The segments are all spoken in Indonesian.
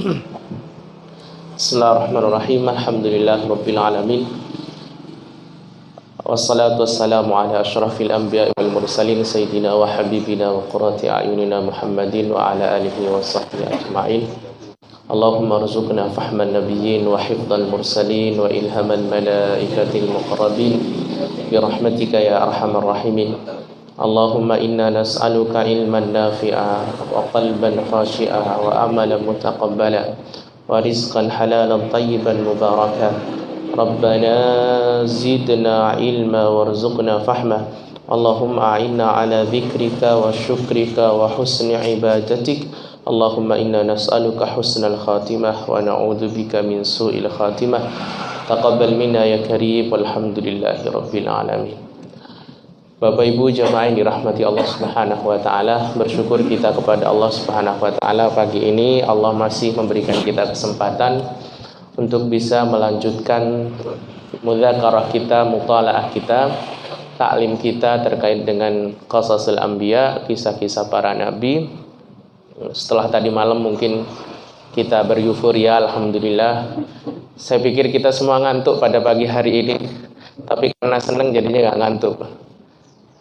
Bismillahirrahmanirrahim. Alhamdulillahirabbil alamin. Wassalatu wassalamu ala asyrafil anbiya'i wal mursalin sayyidina wa habibina wa qurrati a'yunina Muhammadin wa ala alihi wa sahbihi ajma'in. Allahumma rzuqna fahman nabiyyin wa hifdzal mursalin wa ilhamal malaikatil muqarrabin bi rahmatika ya arhamar rahimin. Allahumma inna nas'aluka ilman nafi'a wa qalban khashi'a wa amalan mutaqabbala wa rizqan halalan tayyiban mubaraka. Rabbana zidna ilma warzuqna fahma. Allahumma a'inna ala dzikrika wa syukrika wa husni ibadatik. Allahumma inna nas'aluka husnal khatimah wa na'udzubika min su'il khatimah. Taqabbal minna ya karim walhamdulillahi rabbil alamin. Bapak Ibu jamaah yang dirahmati Allah Subhanahu wa taala, bersyukur kita kepada Allah Subhanahu wa taala pagi ini Allah masih memberikan kita kesempatan untuk bisa melanjutkan mudzakarah kita, mutalaah kita, taklim kita terkait dengan qasasul anbiya, kisah-kisah para nabi. Setelah tadi malam mungkin kita beryuforia, alhamdulillah. Saya pikir kita semua ngantuk pada pagi hari ini, tapi karena senang jadinya nggak ngantuk.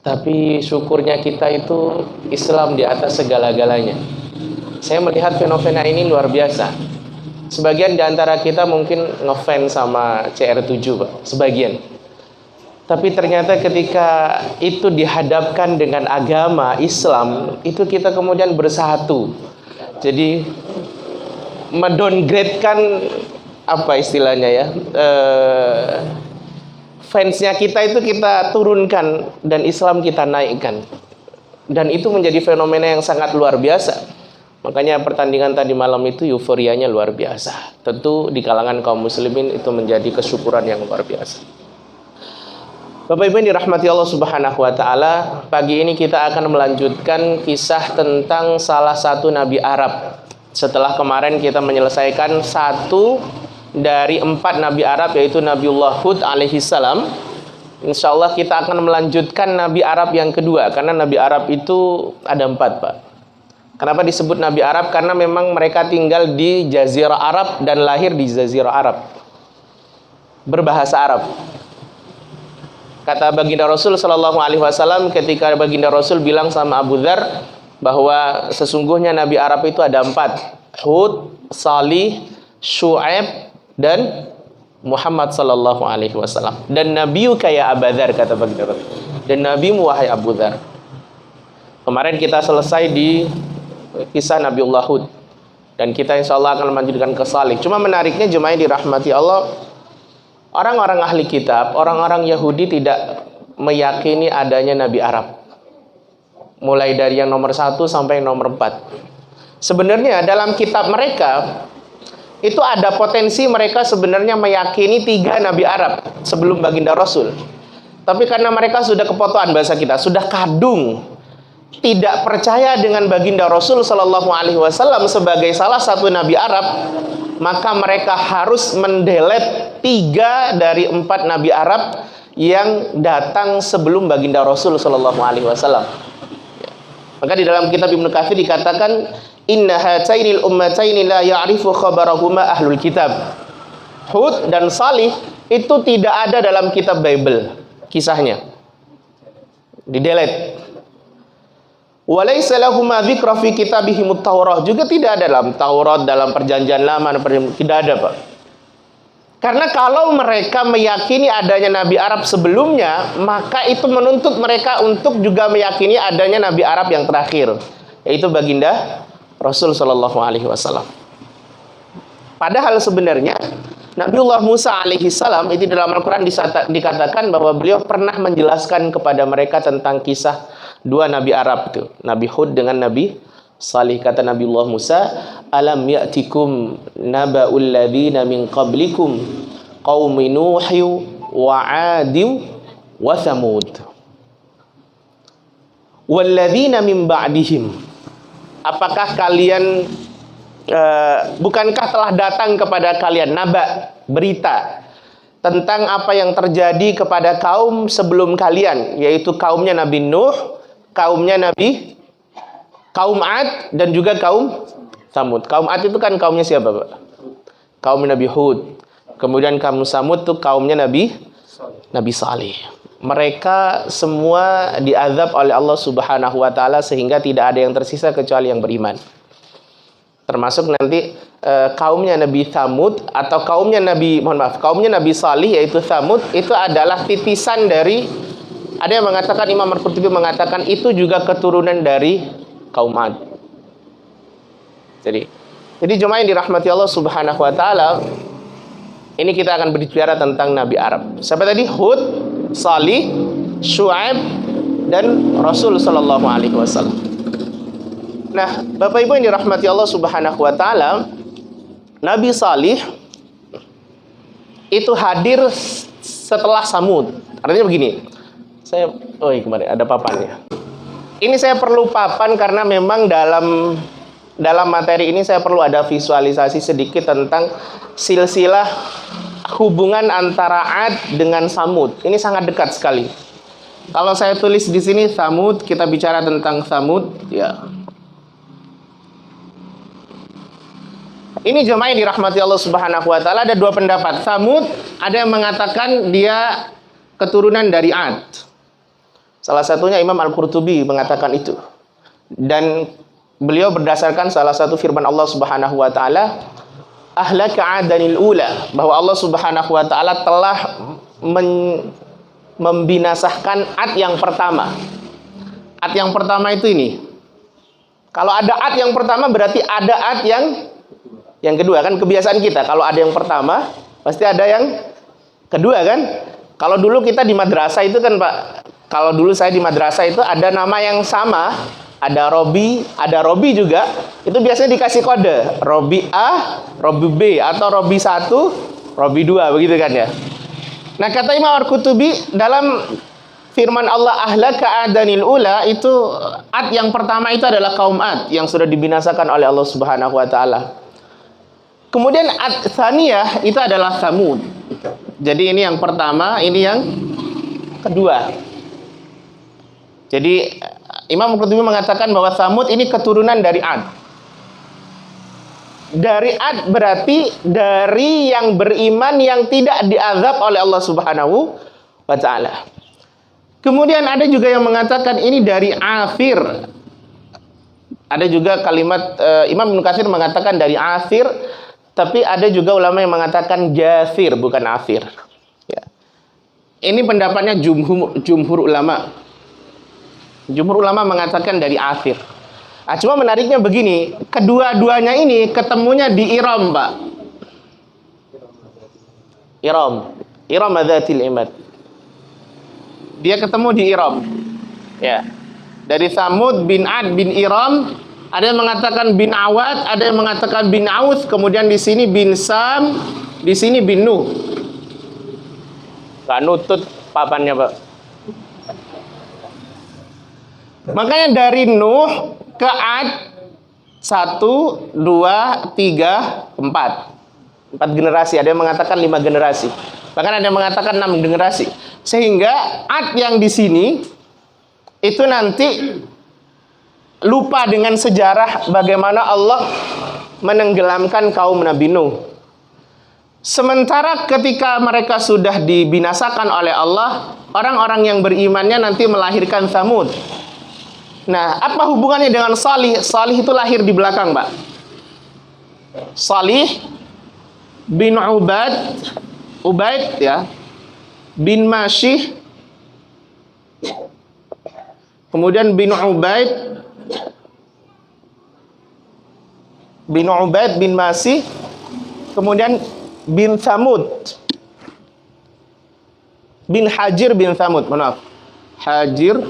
Tapi syukurnya kita itu Islam di atas segala-galanya. Saya melihat fenomena ini luar biasa. Sebagian di antara kita mungkin ngefans sama CR7, Pak. Sebagian. Tapi ternyata ketika itu dihadapkan dengan agama Islam, itu kita kemudian bersatu. Jadi mendowngrade-kan apa istilahnya ya? Fansnya kita itu kita turunkan dan Islam kita naikkan, dan itu menjadi fenomena yang sangat luar biasa. Makanya pertandingan tadi malam itu euforianya luar biasa. Tentu di kalangan kaum muslimin itu menjadi kesyukuran yang luar biasa. Bapak Ibu yang dirahmati Allah Subhanahu wa taala, pagi ini kita akan melanjutkan kisah tentang salah satu nabi Arab. Setelah kemarin kita menyelesaikan satu dari 4 nabi Arab, yaitu Nabiullah Hud alaihi salam. Insyaallah kita akan melanjutkan nabi Arab yang kedua, karena nabi Arab itu ada 4, Pak. Kenapa disebut nabi Arab? Karena memang mereka tinggal di Jazirah Arab dan lahir di Jazirah Arab, berbahasa Arab. Kata baginda Rasul sallallahu alaihi wasallam ketika baginda Rasul bilang sama Abu Dzar bahwa sesungguhnya nabi Arab itu ada 4, Hud, Salih, Syu'aib dan Muhammad sallallahu alaihi wasallam. Dan nabiyuka ya Abu Dzar, kata baginda Rasul, dan nabimu wahai Abu Dzar. Kemarin kita selesai di kisah Nabiullah Hud, dan kita insyaallah akan melanjutkan ke Salih. Cuma menariknya jemaah dirahmati Allah, orang-orang ahli kitab, orang-orang Yahudi tidak meyakini adanya nabi Arab. Mulai dari yang nomor 1 sampai yang nomor 4. Sebenarnya dalam kitab mereka itu ada potensi mereka sebenarnya meyakini 3 nabi Arab sebelum baginda Rasul. Tapi karena mereka sudah kepotoan, bahasa kita, sudah kadung, tidak percaya dengan baginda Rasul sallallahu alaihi wasallam sebagai salah satu nabi Arab, maka mereka harus mendelete 3 dari 4 nabi Arab yang datang sebelum baginda Rasul sallallahu alaihi wasallam. Maka di dalam kitab Ibnu Katsir dikatakan, inna hatainil ummataini la ya'rifu khabarahuma ahlul kitab. Hud dan Salih itu tidak ada dalam kitab Bible kisahnya, didelete. Walaysa lahuma dzikra fi kitabihimut Taurah, juga tidak ada dalam Taurat, dalam perjanjian lama, tidak ada, Pak. Karena kalau mereka meyakini adanya nabi Arab sebelumnya, maka itu menuntut mereka untuk juga meyakini adanya nabi Arab yang terakhir, yaitu baginda Rasul sallallahu alaihi wasallam. Padahal sebenarnya Nabiullah Musa alaihi salam itu dalam Al-Qur'an dikatakan bahwa beliau pernah menjelaskan kepada mereka tentang kisah 2 nabi Arab itu, Nabi Hud dengan Nabi Salih. Kata Nabiullah Musa, alam ya'tikum naba'ul ladzina min qablikum qaumi nuhi wa 'adi wa thamud wal ladzina min ba'dihim. Apakah kalian bukankah telah datang kepada kalian naba, berita tentang apa yang terjadi kepada kaum sebelum kalian, yaitu kaumnya Nabi Nuh, kaumnya Nabi kaum Ad, dan juga kaum Samud. Kaum Ad itu kan kaumnya siapa, Pak? Kaum Nabi Hud. Kemudian kaum Samud itu kaumnya Nabi Saleh. Mereka semua diazab oleh Allah Subhanahu wa taala sehingga tidak ada yang tersisa kecuali yang beriman. Termasuk nanti kaumnya Nabi Thamud atau kaumnya Nabi Salih yaitu Thamud itu adalah titisan dari, ada yang mengatakan, Imam Al-Qurtubi mengatakan itu juga keturunan dari kaum Ad. Jadi jemaah yang dirahmati Allah Subhanahu wa taala, ini kita akan berbicara tentang Nabi Arab. Siapa tadi? Hud, Salih, Syuaib, dan Rasul sallallahu alaihi wasallam. Nah, Bapak Ibu yang dirahmati Allah Subhanahu wa taala, Nabi Salih itu hadir setelah Samud. Artinya begini. Kemarin ada papannya. Ini saya perlu papan karena memang dalam materi ini saya perlu ada visualisasi sedikit tentang silsilah hubungan antara Ad dengan Samud. Ini sangat dekat sekali. Kalau saya tulis di sini Samud, kita bicara tentang Samud, ya. Ini jemaah yang dirahmati Allah Subhanahu wa taala, ada dua pendapat. Samud, ada yang mengatakan dia keturunan dari Ad. Salah satunya Imam Al-Qurtubi mengatakan itu. Dan beliau berdasarkan salah satu firman Allah Subhanahu wa taala, ahlaka adanil ula, bahwa Allah Subhanahu wa taala telah membinasahkan Ad yang pertama. Ad yang pertama itu ini. Kalau ada Ad yang pertama berarti ada Ad yang kedua, kan kebiasaan kita. Kalau ada yang pertama, pasti ada yang kedua, kan? Kalau dulu kita di madrasah itu kan, Pak. Kalau dulu saya di madrasah itu ada nama yang sama, ada Robi juga. Itu biasanya dikasih kode, Robi A, Robi B, atau Robi 1, Robi 2, begitu kan ya. Nah, kata Imam Al-Qurtubi dalam firman Allah ahlaka adanil ula, itu Ad yang pertama itu adalah kaum Ad yang sudah dibinasakan oleh Allah Subhanahu wa taala. Kemudian Ad-Tsaniyah itu adalah Thamud. Jadi ini yang pertama, ini yang kedua. Jadi Imam Al-Qurtubi mengatakan bahwa Thamud ini keturunan dari Ad. Dari Ad berarti dari yang beriman yang tidak diazab oleh Allah Subhanahu wa taala. Kemudian ada juga yang mengatakan ini dari Athir. Ada juga kalimat Imam Ibnu Katsir mengatakan dari Athir. Tapi ada juga ulama yang mengatakan Jathir, bukan Athir. Ya. Ini pendapatnya jumhur ulama. Jumhur ulama mengatakan dari Athir. Cuma menariknya begini, kedua-duanya ini ketemunya di Iram, Pak. Iram adzatil imad. Dia ketemu di Iram. Ya. Dari Thamud bin Ad bin Iram. Ada yang mengatakan bin Awad, ada yang mengatakan bin Aus, kemudian di sini bin Sam, di sini bin Nuh. Gak nutut papannya, Pak. Makanya dari Nuh ke Ad 1, 2, 3, 4. 4 generasi. Ada yang mengatakan 5 generasi. Bahkan ada yang mengatakan 6 generasi. Sehingga Ad yang di sini itu nanti lupa dengan sejarah bagaimana Allah menenggelamkan kaum Nabi Nuh. Sementara ketika mereka sudah dibinasakan oleh Allah, orang-orang yang berimannya nanti melahirkan Tsamud. Nah, apa hubungannya dengan Salih? Salih itu lahir di belakang, Pak. Salih bin Ubaid ya, bin Masyih, kemudian bin Ubaid bin Masih, kemudian bin Thamud, bin Hajir bin Thamud, maaf, Hajir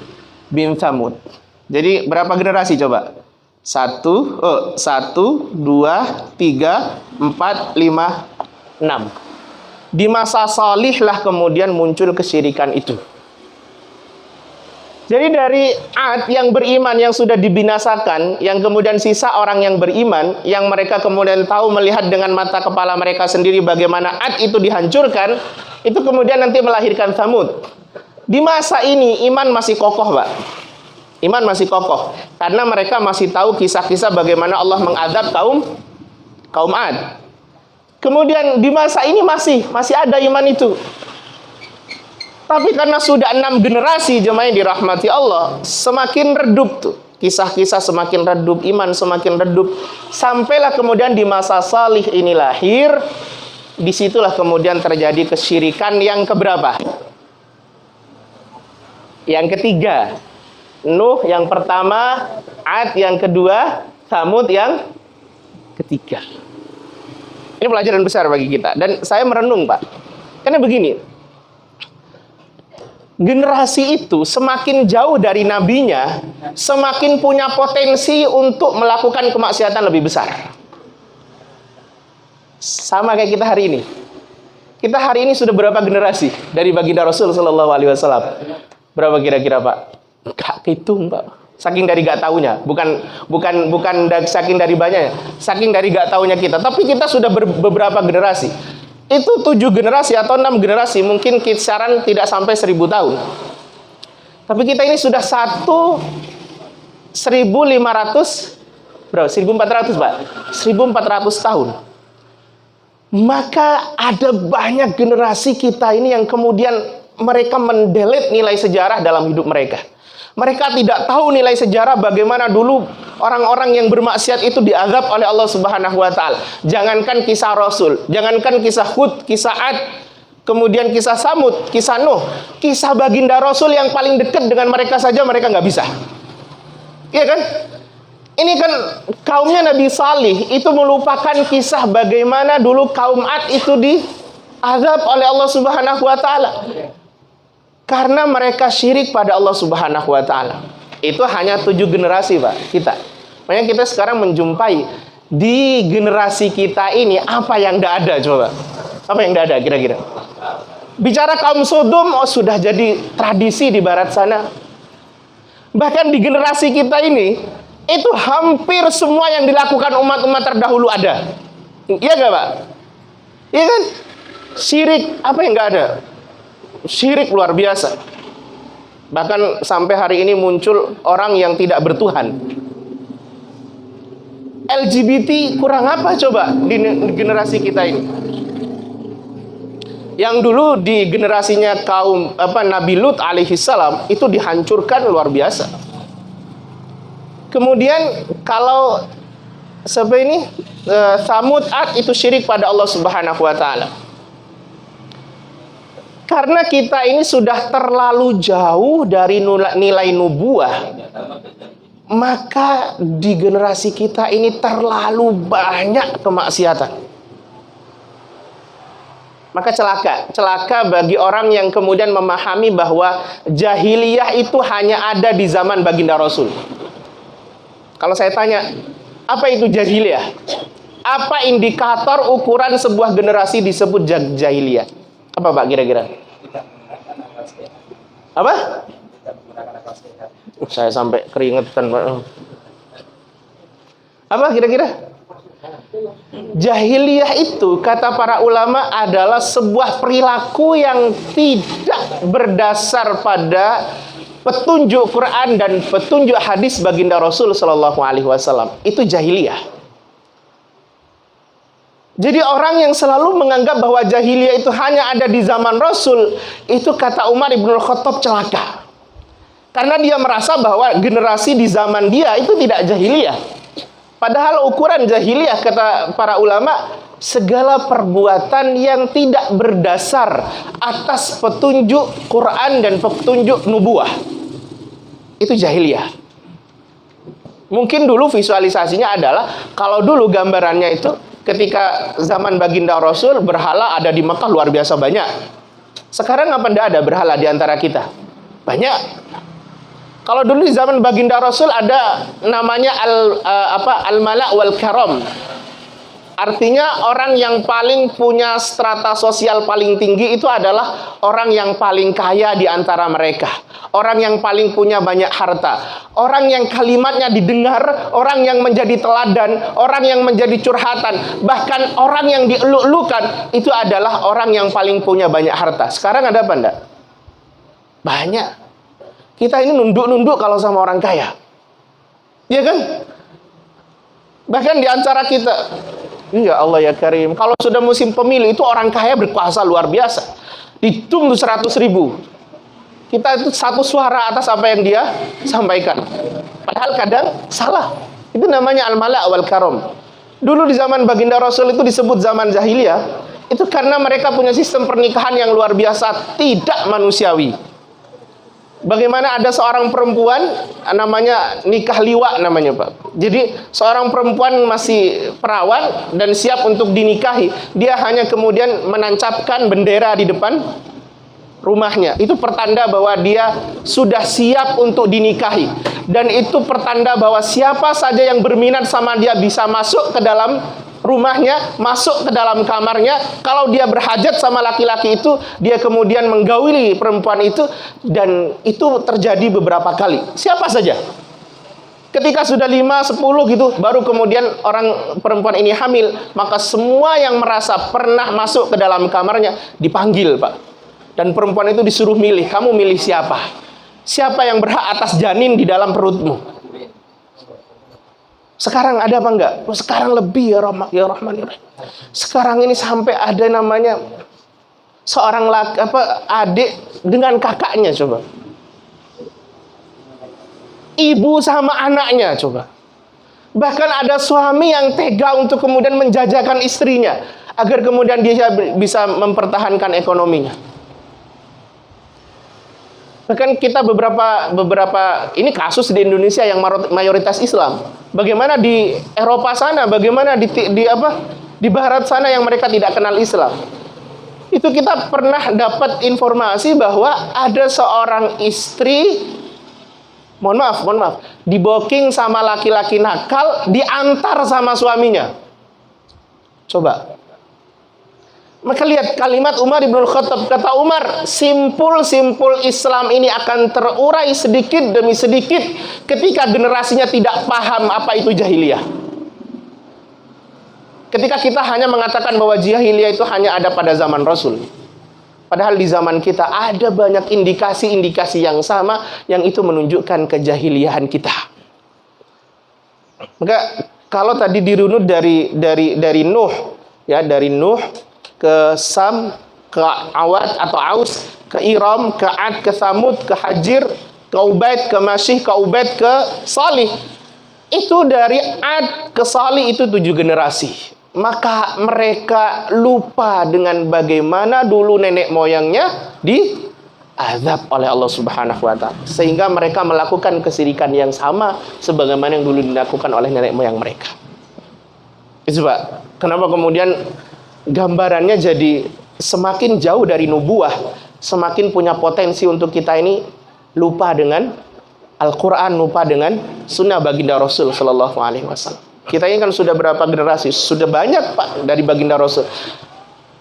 bin Thamud. Jadi berapa generasi coba? 1, 2, 3, 4, 5, 6. Di masa Salih lah kemudian muncul kesyirikan itu. Jadi dari Ad yang beriman yang sudah dibinasakan, yang kemudian sisa orang yang beriman, yang mereka kemudian tahu melihat dengan mata kepala mereka sendiri bagaimana Ad itu dihancurkan, itu kemudian nanti melahirkan Tsamud. Di masa ini iman masih kokoh, Pak. Iman masih kokoh karena mereka masih tahu kisah-kisah bagaimana Allah mengadab kaum Ad. Kemudian di masa ini masih ada iman itu. Tapi karena sudah 6 generasi jemaah yang dirahmati Allah, semakin redup tuh. Kisah-kisah semakin redup, iman semakin redup. Sampailah kemudian di masa Salih ini lahir. Disitulah kemudian terjadi kesyirikan yang keberapa? Yang ketiga. Nuh yang pertama, Ad yang kedua, Tsamud yang ketiga. Ini pelajaran besar bagi kita. Dan saya merenung, Pak. Karena begini, generasi itu semakin jauh dari nabinya, semakin punya potensi untuk melakukan kemaksiatan lebih besar. Sama kayak kita hari ini. Kita hari ini sudah berapa generasi dari baginda Rasul Shallallahu Alaihi Wasallam? Berapa kira-kira, Pak? Gak hitung, Pak. Saking dari gak taunya, bukan saking dari banyaknya, saking dari gak taunya kita. Tapi kita sudah beberapa generasi. Itu 7 generasi atau 6 generasi, mungkin kisaran tidak sampai 1000 tahun. Tapi kita ini sudah 1500 berapa? 1400, Pak. 1400 tahun. Maka ada banyak generasi kita ini yang kemudian mereka mendelete nilai sejarah dalam hidup mereka. Mereka tidak tahu nilai sejarah bagaimana dulu orang-orang yang bermaksiat itu diazab oleh Allah Subhanahu wa taala. Jangankan kisah Rasul, jangankan kisah Hud, kisah Ad, kemudian kisah Samud, kisah Nuh, kisah baginda Rasul yang paling dekat dengan mereka saja mereka nggak bisa. Iya kan? Ini kan kaumnya Nabi Salih itu melupakan kisah bagaimana dulu kaum Ad itu diazab oleh Allah Subhanahu wa taala. Karena mereka syirik pada Allah Subhanahu wa taala. Itu hanya 7 generasi, Pak, kita. Makanya kita sekarang menjumpai di generasi kita ini apa yang tidak ada, coba. Apa yang tidak ada kira-kira? Bicara kaum Sodom, sudah jadi tradisi di barat sana. Bahkan di generasi kita ini, itu hampir semua yang dilakukan umat-umat terdahulu ada. Iya nggak, Pak? Iya kan? Syirik, apa yang nggak ada? Syirik luar biasa. Bahkan sampai hari ini muncul orang yang tidak bertuhan. LGBT kurang apa coba di generasi kita ini? Yang dulu di generasinya kaum Nabi Lut alaihi salam itu dihancurkan luar biasa. Kemudian kalau Tsamud, Ad itu syirik pada Allah Subhanahu wa taala. Karena kita ini sudah terlalu jauh dari nilai nubuah, maka di generasi kita ini terlalu banyak kemaksiatan. Maka celaka bagi orang yang kemudian memahami bahwa jahiliyah itu hanya ada di zaman baginda Rasul. Kalau saya tanya, apa itu jahiliyah? Apa indikator ukuran sebuah generasi disebut jahiliyah? Apa, Pak, kira-kira? Apa? Saya sampai keringetan, Pak. Apa kira-kira? Jahiliyah itu, kata para ulama, adalah sebuah perilaku yang tidak berdasar pada petunjuk Quran dan petunjuk hadis baginda Rasul Shallallahu Alaihi Wasallam. Itu jahiliyah. Jadi orang yang selalu menganggap bahwa jahiliyah itu hanya ada di zaman Rasul, itu kata Umar ibn Khattab celaka. Karena dia merasa bahwa generasi di zaman dia itu tidak jahiliyah. Padahal ukuran jahiliyah kata para ulama, segala perbuatan yang tidak berdasar atas petunjuk Quran dan petunjuk nubuah. Itu jahiliyah. Mungkin dulu visualisasinya adalah, kalau dulu gambarannya itu, ketika zaman baginda Rasul, berhala ada di Mekah luar biasa banyak. Sekarang apa ndak ada berhala di antara kita? Banyak. Kalau dulu di zaman baginda Rasul ada namanya al-mala' wal karam. Artinya orang yang paling punya strata sosial paling tinggi itu adalah orang yang paling kaya di antara mereka. Orang yang paling punya banyak harta. Orang yang kalimatnya didengar, orang yang menjadi teladan, orang yang menjadi curhatan. Bahkan orang yang dieluk-elukan itu adalah orang yang paling punya banyak harta. Sekarang ada apa enggak? Banyak. Kita ini nunduk-nunduk kalau sama orang kaya. Iya kan? Bahkan di antara kita, ya Allah ya Karim, kalau sudah musim pemilu itu orang kaya berkuasa luar biasa. Dihitung tuh 100.000. Kita itu satu suara atas apa yang dia sampaikan. Padahal kadang salah. Itu namanya al-mala' wal karam. Dulu di zaman baginda Rasul itu disebut zaman jahiliyah. Itu karena mereka punya sistem pernikahan yang luar biasa, tidak manusiawi. Bagaimana ada seorang perempuan namanya nikah liwa namanya Pak. Jadi seorang perempuan masih perawan dan siap untuk dinikahi. Dia hanya kemudian menancapkan bendera di depan rumahnya. Itu pertanda bahwa dia sudah siap untuk dinikahi. Dan itu pertanda bahwa siapa saja yang berminat sama dia bisa masuk ke dalam rumahnya, masuk ke dalam kamarnya. Kalau dia berhajat sama laki-laki itu, dia kemudian menggauli perempuan itu. Dan itu terjadi beberapa kali. Siapa saja. Ketika sudah 5, 10 gitu, baru kemudian orang perempuan ini hamil. Maka semua yang merasa pernah masuk ke dalam kamarnya dipanggil Pak. Dan perempuan itu disuruh milih. Kamu milih siapa? Siapa yang berhak atas janin di dalam perutmu? Sekarang ada apa enggak? Sekarang lebih ya Rahman ya Rahim. Sekarang ini sampai ada namanya seorang adik dengan kakaknya coba. Ibu sama anaknya coba. Bahkan ada suami yang tega untuk kemudian menjajakan istrinya agar kemudian dia bisa mempertahankan ekonominya. Bahkan kita beberapa ini kasus di Indonesia yang mayoritas Islam. Bagaimana di Eropa sana, bagaimana di barat sana yang mereka tidak kenal Islam. Itu kita pernah dapat informasi bahwa ada seorang istri, mohon maaf, diboking sama laki-laki nakal, diantar sama suaminya. Coba. Maka lihat kalimat Umar ibn Khattab. Kata Umar, simpul-simpul Islam ini akan terurai sedikit demi sedikit ketika generasinya tidak paham apa itu jahiliyah. Ketika kita hanya mengatakan bahwa jahiliyah itu hanya ada pada zaman Rasul. Padahal di zaman kita ada banyak indikasi-indikasi yang sama yang itu menunjukkan kejahiliahan kita. Maka kalau tadi dirunut dari Nuh, ya, dari Nuh ke Sam, ke Awad atau Aus, ke Iram, ke Ad, ke Thamud, ke Hajir, ke Ubaid, ke Masyih, ke Ubaid, ke Salih. Itu dari Ad ke Salih itu 7 generasi. Maka mereka lupa dengan bagaimana dulu nenek moyangnya diazab oleh Allah Subhanahu wa Ta'ala. Sehingga mereka melakukan kesyirikan yang sama sebagaimana yang dulu dilakukan oleh nenek moyang mereka. Itu Pak. Kenapa kemudian gambarannya jadi semakin jauh dari nubuah, semakin punya potensi untuk kita ini lupa dengan Al-Quran, lupa dengan sunnah baginda Rasul Sallallahu Alaihi Wasallam. Kita ini kan sudah berapa generasi, sudah banyak Pak dari baginda Rasul.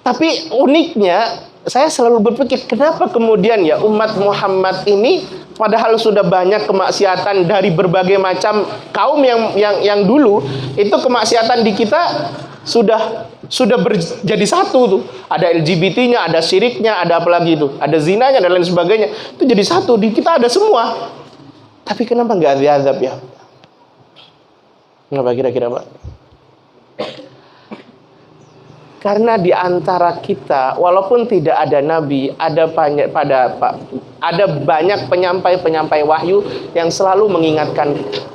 Tapi uniknya, saya selalu berpikir kenapa kemudian ya umat Muhammad ini padahal sudah banyak kemaksiatan dari berbagai macam kaum yang dulu itu kemaksiatan di kita sudah jadi satu tuh. Ada LGBT-nya, ada syiriknya, ada apa lagi itu, ada zinanya dan lain sebagainya. Itu jadi satu, di kita ada semua. Tapi kenapa nggak diazab ya? Kenapa kira-kira Pak? Karena di antara kita, walaupun tidak ada nabi, ada banyak penyampai-penyampai wahyu yang selalu mengingatkan kita.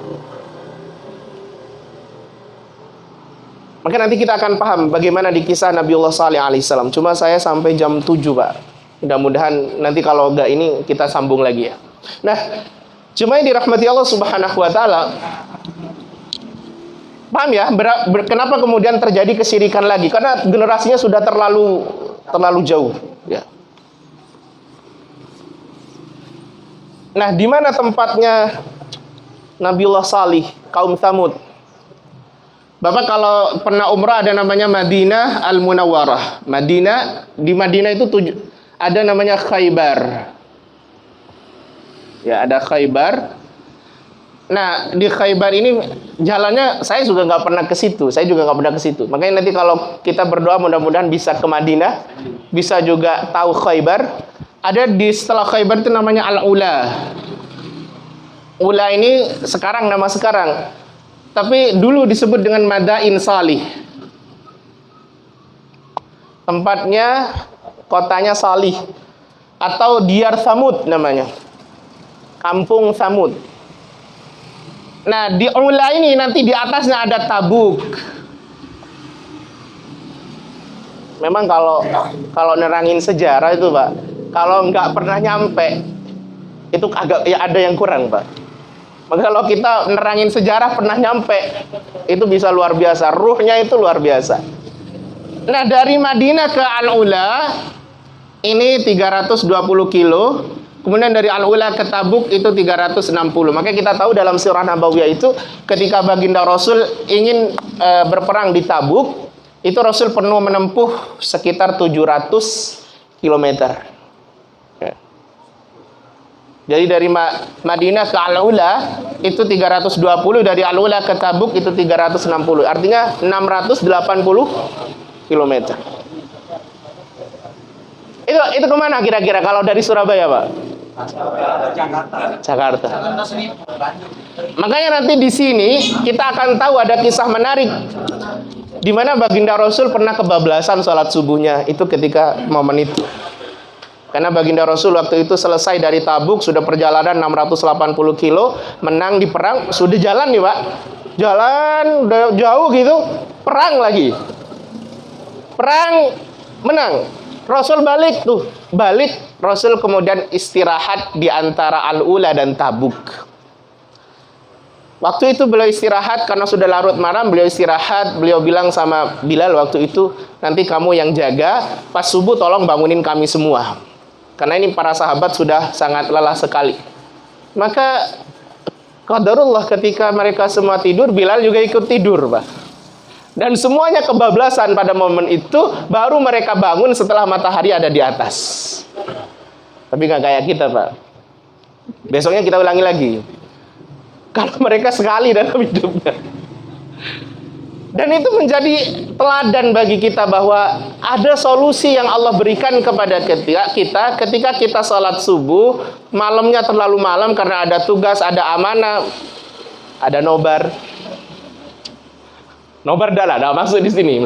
Maka nanti kita akan paham bagaimana di kisah Nabiullah Salih alaihissalam. Cuma saya sampai jam 7 Pak. Mudah-mudahan nanti kalau enggak ini kita sambung lagi ya. Nah, cuma yang dirahmati Allah Subhanahu wa Ta'ala, paham ya? Kenapa kemudian terjadi kesyirikan lagi? Karena generasinya sudah terlalu jauh ya. Nah, di mana tempatnya Nabiullah Salih, kaum Thamud? Bapak kalau pernah umrah ada namanya Madinah Al-Munawwarah. Di Madinah itu ada namanya Khaybar. Ya, ada Khaybar. Nah, di Khaybar ini jalannya saya juga nggak pernah ke situ. Makanya nanti kalau kita berdoa mudah-mudahan bisa ke Madinah, bisa juga tahu Khaybar. Ada di setelah Khaybar itu namanya Al-Ula. Ula ini sekarang nama sekarang, tapi dulu disebut dengan Madain Salih. Tempatnya, kotanya Salih, atau Diyar Thamud namanya, kampung Thamud. Nah, di Ula ini nanti di atasnya ada Tabuk. Memang kalau nerangin sejarah itu, Pak, kalau nggak pernah nyampe itu agak ya ada yang kurang, Pak. Maka kalau kita nerangin sejarah pernah nyampe, itu bisa luar biasa, ruhnya itu luar biasa. Nah, dari Madinah ke Al-Ula ini 320 kilo. Kemudian dari Al-Ula ke Tabuk itu 360. Maka kita tahu dalam Sirah Nabawiyah itu ketika baginda Rasul ingin berperang di Tabuk, itu Rasul perlu menempuh sekitar 700 km. Jadi dari Madinah ke Al-Ula itu 320, dari Al-Ula ke Tabuk itu 360. Artinya 680 km. Itu kemana kira-kira kalau dari Surabaya, Pak? Jakarta. Makanya nanti di sini kita akan tahu ada kisah menarik di mana baginda Rasul pernah kebablasan sholat subuhnya itu ketika momen itu. Karena baginda Rasul waktu itu selesai dari Tabuk, sudah perjalanan 680 kilo, menang di perang, sudah jalan nih, Pak. Jalan udah jauh gitu, perang lagi. Perang menang. Rasul balik tuh. Balik, Rasul kemudian istirahat di antara Al-Ula dan Tabuk. Waktu itu beliau istirahat karena sudah larut malam, beliau istirahat, beliau bilang sama Bilal waktu itu, nanti kamu yang jaga, pas subuh tolong bangunin kami semua. Karena ini para sahabat sudah sangat lelah sekali. Maka qadarullah ketika mereka semua tidur, Bilal juga ikut tidur, Pak. Dan semuanya kebablasan pada momen itu, baru mereka bangun setelah matahari ada di atas. Tapi nggak kayak kita, Pak. Besoknya kita ulangi lagi. Kalau mereka sekali dalam hidupnya. Dan itu menjadi teladan bagi kita bahwa ada solusi yang Allah berikan kepada kita ketika kita sholat subuh, malamnya terlalu malam karena ada tugas, ada amanah, ada nobar. Nobar dah maksud di sini.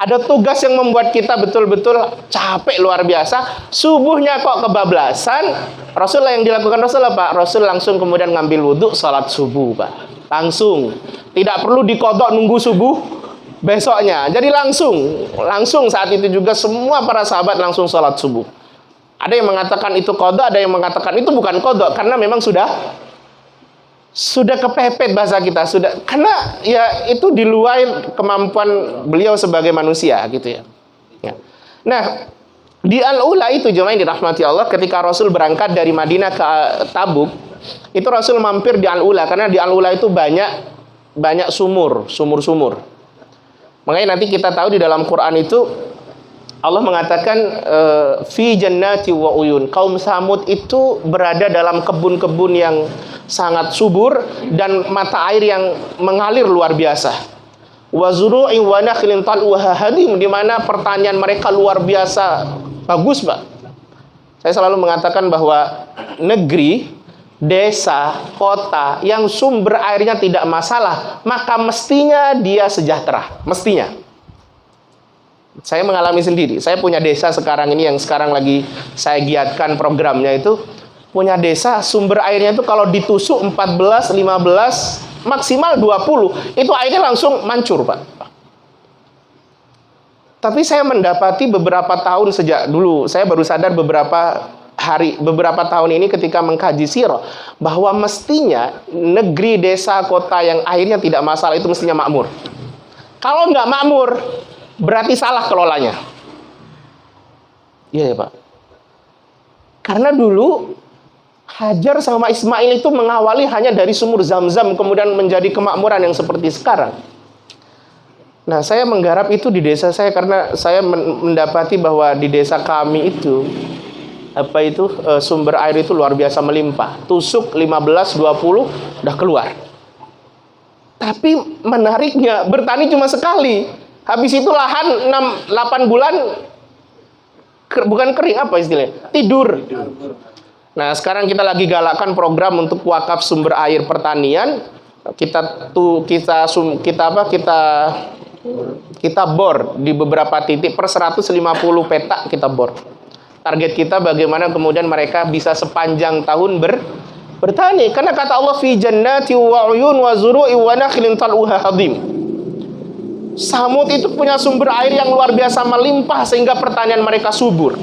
Ada tugas yang membuat kita betul-betul capek luar biasa. Subuhnya kok kebablasan. Rasul yang dilakukan Rasul apa? Rasul langsung kemudian ngambil wudhu, sholat subuh, Pak. Langsung. Tidak perlu dikodok nunggu subuh besoknya. Jadi langsung saat itu juga semua para sahabat langsung sholat subuh. Ada yang mengatakan itu kodok, ada yang mengatakan itu bukan kodok karena memang sudah kepepet bahasa kita, sudah, karena ya itu di luar kemampuan beliau sebagai manusia gitu ya. Nah, di Al-Ula itu jemaah yang dirahmati Allah, ketika Rasul berangkat dari Madinah ke Tabuk, itu Rasul mampir di Al-Ula karena di Al-Ula itu banyak sumur. Makanya nanti kita tahu di dalam Quran itu Allah mengatakan fi jannati wa uyun. Kaum Samud itu berada dalam kebun-kebun yang sangat subur dan mata air yang mengalir luar biasa. Wa zuru'in wa nakhlin tal'uha hadim, di mana pertanian mereka luar biasa bagus, Pak. Saya selalu mengatakan bahwa negeri, desa, kota yang sumber airnya tidak masalah, maka mestinya dia sejahtera, mestinya. Saya mengalami sendiri. Saya punya desa sekarang ini yang sekarang lagi saya giatkan programnya itu. Punya desa, sumber airnya itu kalau ditusuk 14, 15, maksimal 20, itu airnya langsung mancur, Pak. Tapi saya mendapati beberapa tahun sejak dulu, saya baru sadar beberapa tahun ini ketika mengkaji sirah, bahwa mestinya negeri, desa, kota yang airnya tidak masalah itu mestinya makmur. Kalau nggak makmur, berarti salah kelolanya. Iya ya, Pak. Karena dulu Hajar sama Ismail itu mengawali hanya dari sumur Zam-Zam, kemudian menjadi kemakmuran yang seperti sekarang. Nah, saya menggarap itu di desa saya karena saya mendapati bahwa di desa kami itu sumber air itu luar biasa melimpah. Tusuk 15, 20 udah keluar. Tapi menariknya bertani cuma sekali. Habis itu lahan 6-8 bulan bukan kering, apa istilahnya? Tidur. Nah, sekarang kita lagi galakkan program untuk wakaf sumber air pertanian. Kita bor di beberapa titik per 150 petak kita bor. Target kita bagaimana kemudian mereka bisa sepanjang tahun bertani. Karena kata Allah fi jannati wa uyun wa zuru'i wa nakhlin tal'uha hadim. Samud itu punya sumber air yang luar biasa melimpah sehingga pertanian mereka subur.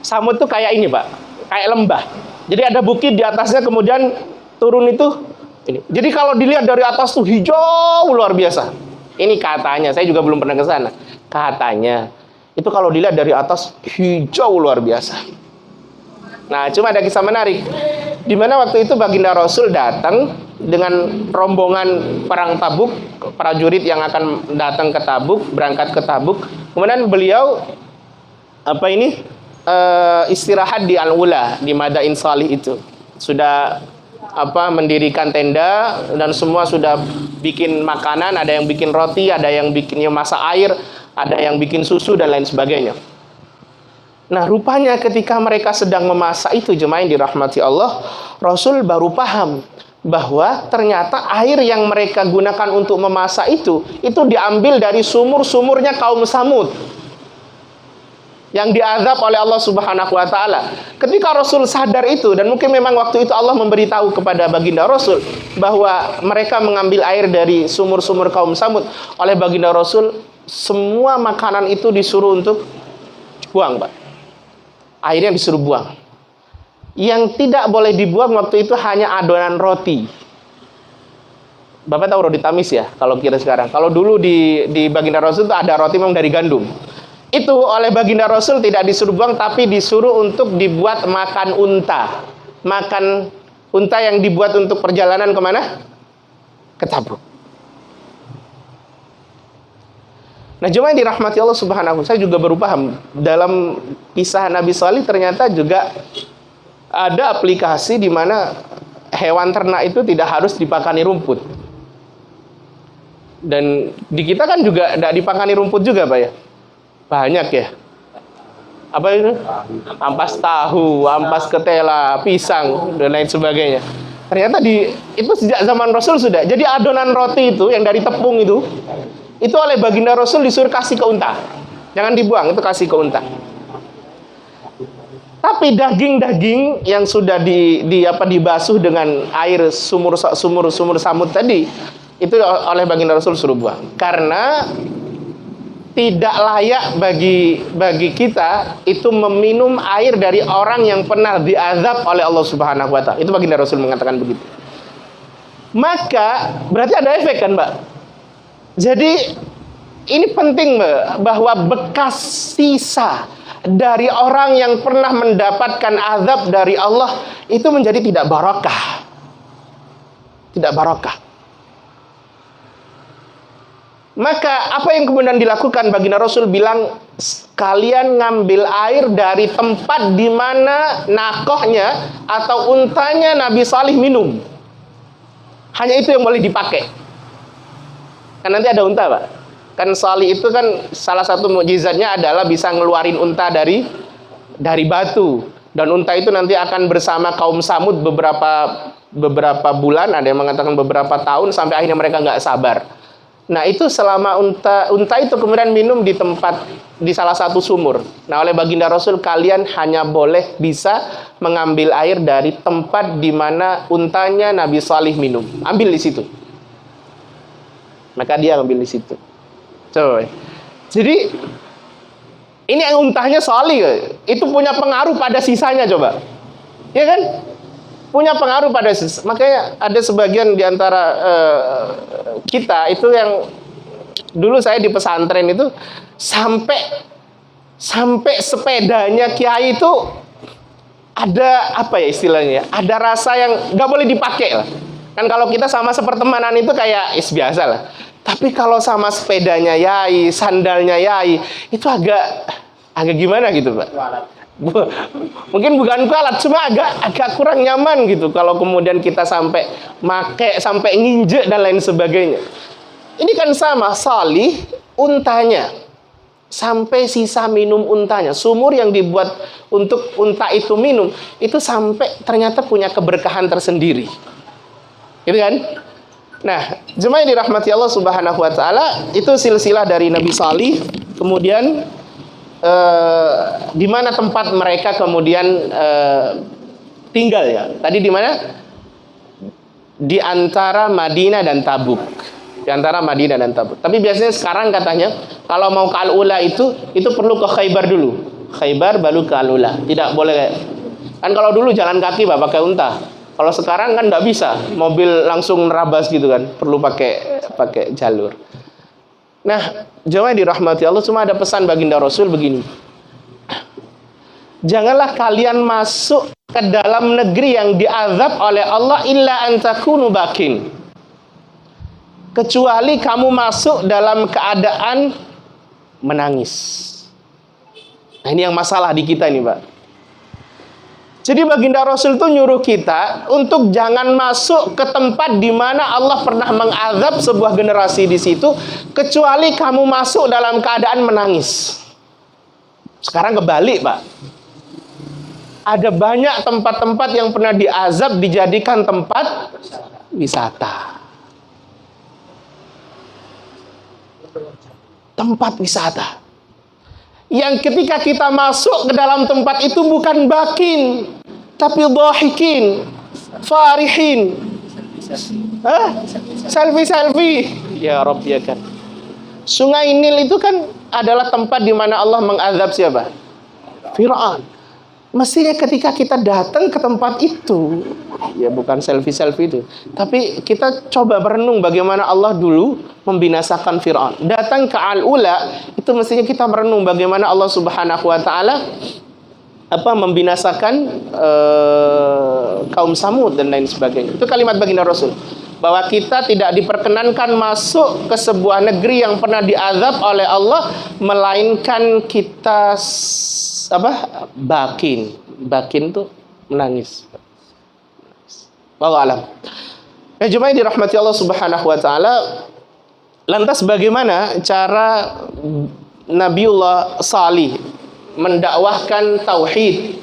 Samud itu kayak ini, Pak, kayak lembah. Jadi ada bukit di atasnya, kemudian turun itu ini. Jadi kalau dilihat dari atas tuh hijau luar biasa. Ini katanya, saya juga belum pernah ke sana. Katanya itu kalau dilihat dari atas hijau luar biasa. Nah, cuma ada kisah menarik. Di mana waktu itu baginda Rasul datang dengan rombongan perang Tabuk, prajurit yang akan datang ke Tabuk, berangkat ke Tabuk. Kemudian beliau istirahat di Al-Ula, di Madain Salih itu. Sudah mendirikan tenda dan semua sudah bikin makanan, ada yang bikin roti, ada yang bikinnya masak air, ada yang bikin susu dan lain sebagainya. Nah, rupanya ketika mereka sedang memasak itu, jemaah yang dirahmati Allah, Rasul baru paham bahwa ternyata air yang mereka gunakan untuk memasak itu diambil dari sumur-sumurnya kaum Samud yang diazab oleh Allah Subhanahu wa taala. Ketika Rasul sadar itu, dan mungkin memang waktu itu Allah memberitahu kepada baginda Rasul bahwa mereka mengambil air dari sumur-sumur kaum Samud, oleh baginda Rasul semua makanan itu disuruh untuk buang, Pak. Airnya disuruh buang. Yang tidak boleh dibuang waktu itu hanya adonan roti. Bapak tahu roti tamis ya, kalau kira sekarang. Kalau dulu di baginda Rasul itu ada roti memang dari gandum. Itu oleh baginda Rasul tidak disuruh buang, tapi disuruh untuk dibuat makan unta. Makan unta yang dibuat untuk perjalanan kemana? Ke Tabuk. Nah, jemaah yang dirahmati Allah Subhanahu wa taala, saya juga baru paham dalam kisah Nabi Salih ternyata juga ada aplikasi di mana hewan ternak itu tidak harus dipakani rumput. Dan di kita kan juga tidak dipakani rumput juga, Pak ya. Banyak ya. Apa itu? Ampas tahu, ampas ketela, pisang dan lain sebagainya. Ternyata itu sejak zaman Rasul sudah. Jadi adonan roti itu yang dari tepung itu oleh baginda Rasul disuruh kasih ke unta. Jangan dibuang, itu kasih ke unta. Tapi daging-daging yang sudah dibasuh dengan air sumur Samud tadi, itu oleh baginda Rasul suruh buang. Karena tidak layak bagi kita itu meminum air dari orang yang pernah diazab oleh Allah Subhanahu wa taala. Itu baginda Rasul mengatakan begitu. Maka berarti ada efek kan, Mbak? Jadi ini penting, Mbak, bahwa bekas sisa dari orang yang pernah mendapatkan azab dari Allah itu menjadi tidak barakah. Tidak barakah. Maka apa yang kemudian dilakukan? Baginda Rasul bilang, kalian ngambil air dari tempat di mana nakohnya atau untanya Nabi Salih minum. Hanya itu yang boleh dipakai. Kan nanti ada unta, Pak. Kan Salih itu kan salah satu mukjizatnya adalah bisa ngeluarin unta dari batu. Dan unta itu nanti akan bersama kaum Samud beberapa bulan, ada yang mengatakan beberapa tahun, sampai akhirnya mereka nggak sabar. Nah, itu selama unta itu kemudian minum di salah satu sumur. Nah, oleh baginda Rasul, kalian hanya boleh bisa mengambil air dari tempat di mana untanya Nabi Salih minum. Ambil di situ. Maka dia ambil di situ. Coba. Jadi ini yang untahnya Salih, itu punya pengaruh pada sisanya, coba. Ya kan? Punya pengaruh pada sisa. Makanya ada sebagian di antara kita itu yang dulu saya di pesantren itu sampai sepedanya kiai itu ada apa ya istilahnya? Ada rasa yang nggak boleh dipakai lah. Kan kalau kita sama sepertemanan itu kayak biasa lah. Tapi kalau sama sepedanya yai, sandalnya yai, itu agak gimana gitu, Pak? Mungkin bukan kualat, cuma agak kurang nyaman gitu kalau kemudian kita sampai make, sampai nginjek dan lain sebagainya. Ini kan sama Salih, untanya sampai sisa minum untanya. Sumur yang dibuat untuk unta itu minum, itu sampai ternyata punya keberkahan tersendiri. Gitu kan? Nah, jemaah yang dirahmati Allah Subhanahu wa taala, itu silsilah dari Nabi Salih. Kemudian di mana tempat mereka kemudian tinggal ya? Tadi di mana? Di antara Madinah dan Tabuk. Di antara Madinah dan Tabuk. Tapi biasanya sekarang katanya kalau mau ke Al-Ula itu perlu ke Khaybar dulu. Khaybar baru ke Al-Ula. Tidak boleh kan kalau dulu jalan kaki Pak, pakai unta. Kalau sekarang kan nggak bisa, mobil langsung nerabas gitu kan, perlu pakai jalur. Nah, jemaah dirahmati Allah, cuma ada pesan baginda Rasul begini. Janganlah kalian masuk ke dalam negeri yang diazab oleh Allah illa an takunu bakin. Kecuali kamu masuk dalam keadaan menangis. Nah, ini yang masalah di kita ini, Pak. Jadi baginda Rasul itu nyuruh kita untuk jangan masuk ke tempat di mana Allah pernah mengazab sebuah generasi di situ, kecuali kamu masuk dalam keadaan menangis. Sekarang kebalik, Pak. Ada banyak tempat-tempat yang pernah diazab dijadikan tempat wisata. Tempat wisata. Yang ketika kita masuk ke dalam tempat itu bukan bakin, tapi dhahikin, farihin. Selfie. Ya Rabb, ya kan. Sungai Nil itu kan adalah tempat di mana Allah mengazab siapa? Fir'aun. Mestinya ketika kita datang ke tempat itu, ya bukan selfie itu, tapi kita coba berenung bagaimana Allah dulu membinasakan Fir'aun. Datang ke Al-Ula, itu mestinya kita merenung bagaimana Allah Subhanahu wa taala membinasakan kaum Samud dan lain sebagainya. Itu kalimat baginda Rasul, bahwa kita tidak diperkenankan masuk ke sebuah negeri yang pernah diazab oleh Allah, melainkan kita bakin tuh menangis. Wallahu alam. Ya jemaah dirahmati Allah Subhanahu wa taala, lantas bagaimana cara Nabiullah Salih mendakwahkan tauhid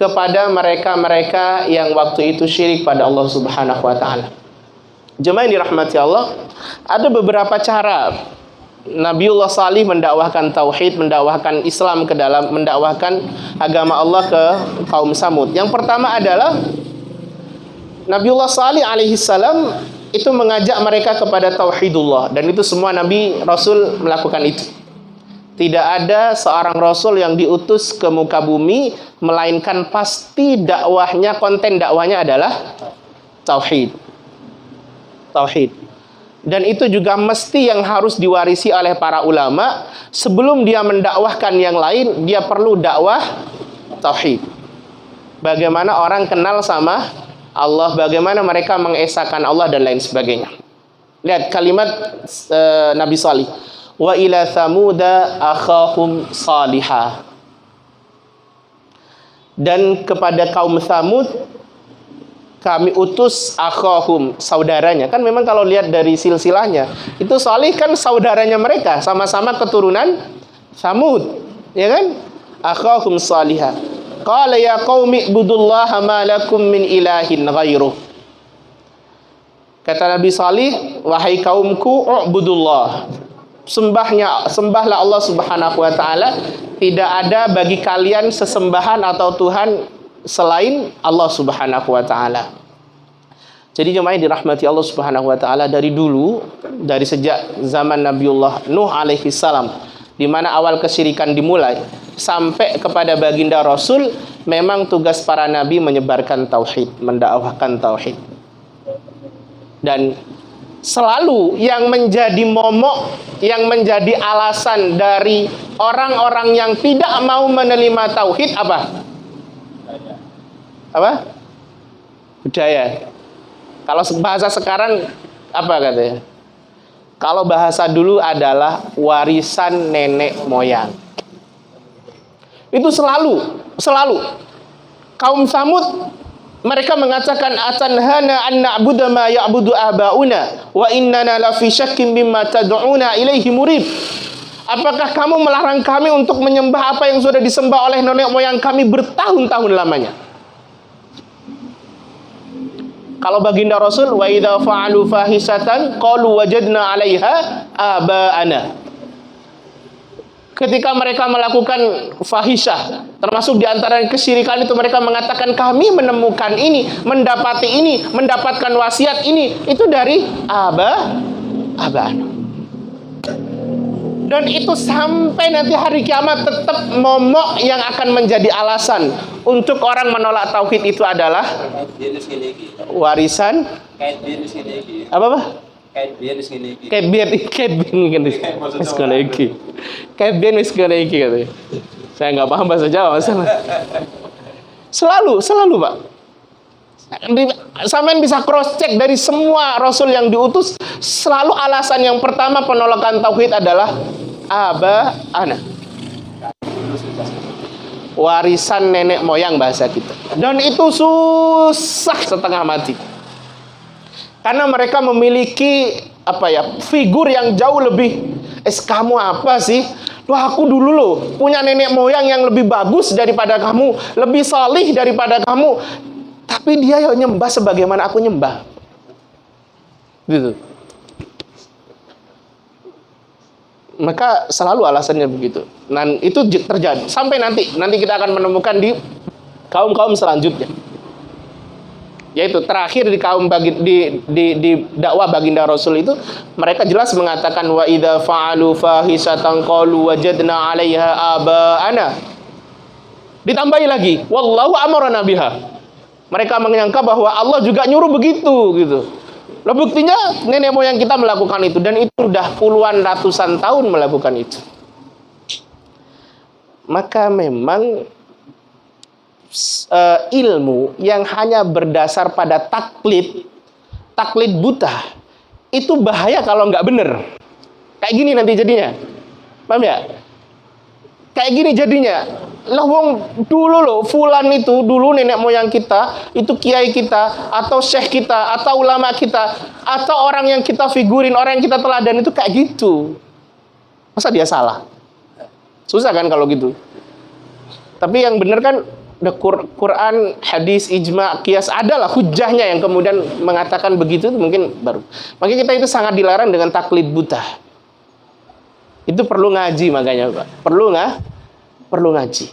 kepada mereka-mereka yang waktu itu syirik pada Allah Subhanahu wa taala? Jemaah dirahmati Allah, ada beberapa cara Nabiullah Salih mendakwahkan tauhid, mendakwahkan Islam mendakwahkan agama Allah ke kaum Samud. Yang pertama adalah Nabiullah Salih alaihi salam itu mengajak mereka kepada tauhidullah, dan itu semua Nabi Rasul melakukan itu. Tidak ada seorang Rasul yang diutus ke muka bumi melainkan pasti dakwahnya, konten dakwahnya adalah tauhid. Dan itu juga mesti yang harus diwarisi oleh para ulama. Sebelum dia mendakwahkan yang lain, dia perlu dakwah tauhid. Bagaimana orang kenal sama Allah, bagaimana mereka mengesahkan Allah dan lain sebagainya. Lihat kalimat Nabi Salih. Wa ila thamuda akhahum salihah. Dan kepada kaum Thamud kami utus akhahum, saudaranya. Kan memang kalau lihat dari silsilahnya, itu Salih kan saudaranya mereka, sama-sama keturunan Thamud, ya kan? Akhahum salihah. Qala ya qaumi ibudullaha ma lakum min ilahin ghairuh. Kata Nabi Salih, wahai kaumku, ubudullah. Sembahlah Allah Subhanahu wa taala, tidak ada bagi kalian sesembahan atau Tuhan selain Allah Subhanahu wa taala. Jadi jemaah dirahmati Allah Subhanahu wa taala, dari dulu, dari sejak zaman Nabiullah Nuh alaihi salam, di mana awal kesyirikan dimulai, sampai kepada baginda Rasul, memang tugas para nabi menyebarkan tauhid, mendakwahkan tauhid. Dan selalu yang menjadi momok, yang menjadi alasan dari orang-orang yang tidak mau menerima tauhid apa? Budaya. Kalau bahasa sekarang apa katanya? Kalau bahasa dulu adalah warisan nenek moyang. Itu selalu kaum Samud, mereka mengatakan atanhana an na'budu ma ya'budu abauna wa innana la fi syakkin mimma tad'una ilaihi murib. Apakah kamu melarang kami untuk menyembah apa yang sudah disembah oleh nenek moyang kami bertahun-tahun lamanya? Kalau baginda Rasul, wa idza fa'alu fahisatan qalu wajadna 'alaiha aba'ana. Ketika mereka melakukan fahisyah, termasuk di antara kesyirikan itu, mereka mengatakan kami menemukan ini, mendapati ini, mendapatkan wasiat ini, itu dari aba'ana. Dan itu sampai nanti hari kiamat tetap momok yang akan menjadi alasan untuk orang menolak tauhid itu adalah warisan apa? Kait biyen wis ngene iki katanya. Saya nggak paham bahasa Jawa masalah. Selalu Pak. Sampean bisa cross check dari semua rasul yang diutus, selalu alasan yang pertama penolakan tauhid adalah aba'ana. Warisan nenek moyang bahasa kita. Dan itu susah setengah mati. Karena mereka memiliki figur yang jauh lebih kamu apa sih? Wah, aku dulu loh punya nenek moyang yang lebih bagus daripada kamu, lebih salih daripada kamu. Tapi dia yang nyembah sebagaimana aku nyembah. Gitu. Maka selalu alasannya begitu. Dan itu terjadi sampai nanti kita akan menemukan di kaum-kaum selanjutnya. Yaitu terakhir di kaum di dakwah baginda Rasul itu, mereka jelas mengatakan wa idza fa'alu fahisatan qalu wajadna 'alaiha aba'ana. Ditambahi lagi, wallahu amarna biha. Mereka menyangka bahwa Allah juga nyuruh begitu gitu. Lah buktinya nenek moyang kita melakukan itu, dan itu sudah puluhan ratusan tahun melakukan itu. Maka memang ilmu yang hanya berdasar pada taklid buta, itu bahaya kalau nggak bener. Kayak gini nanti jadinya. Paham ya? Kayak gini jadinya. Lah wong dulu loh, fulan itu dulu nenek moyang kita, itu kiai kita, atau syekh kita, atau ulama kita, atau orang yang kita figurin, orang yang kita teladan itu kayak gitu. Masa dia salah? Susah kan kalau gitu. Tapi yang bener kan Quran, hadis, ijma, qiyas, adalah hujahnya yang kemudian mengatakan begitu, itu mungkin baru. Makanya kita itu sangat dilarang dengan taklid buta. Itu perlu ngaji makanya Pak. Perlu ngaji.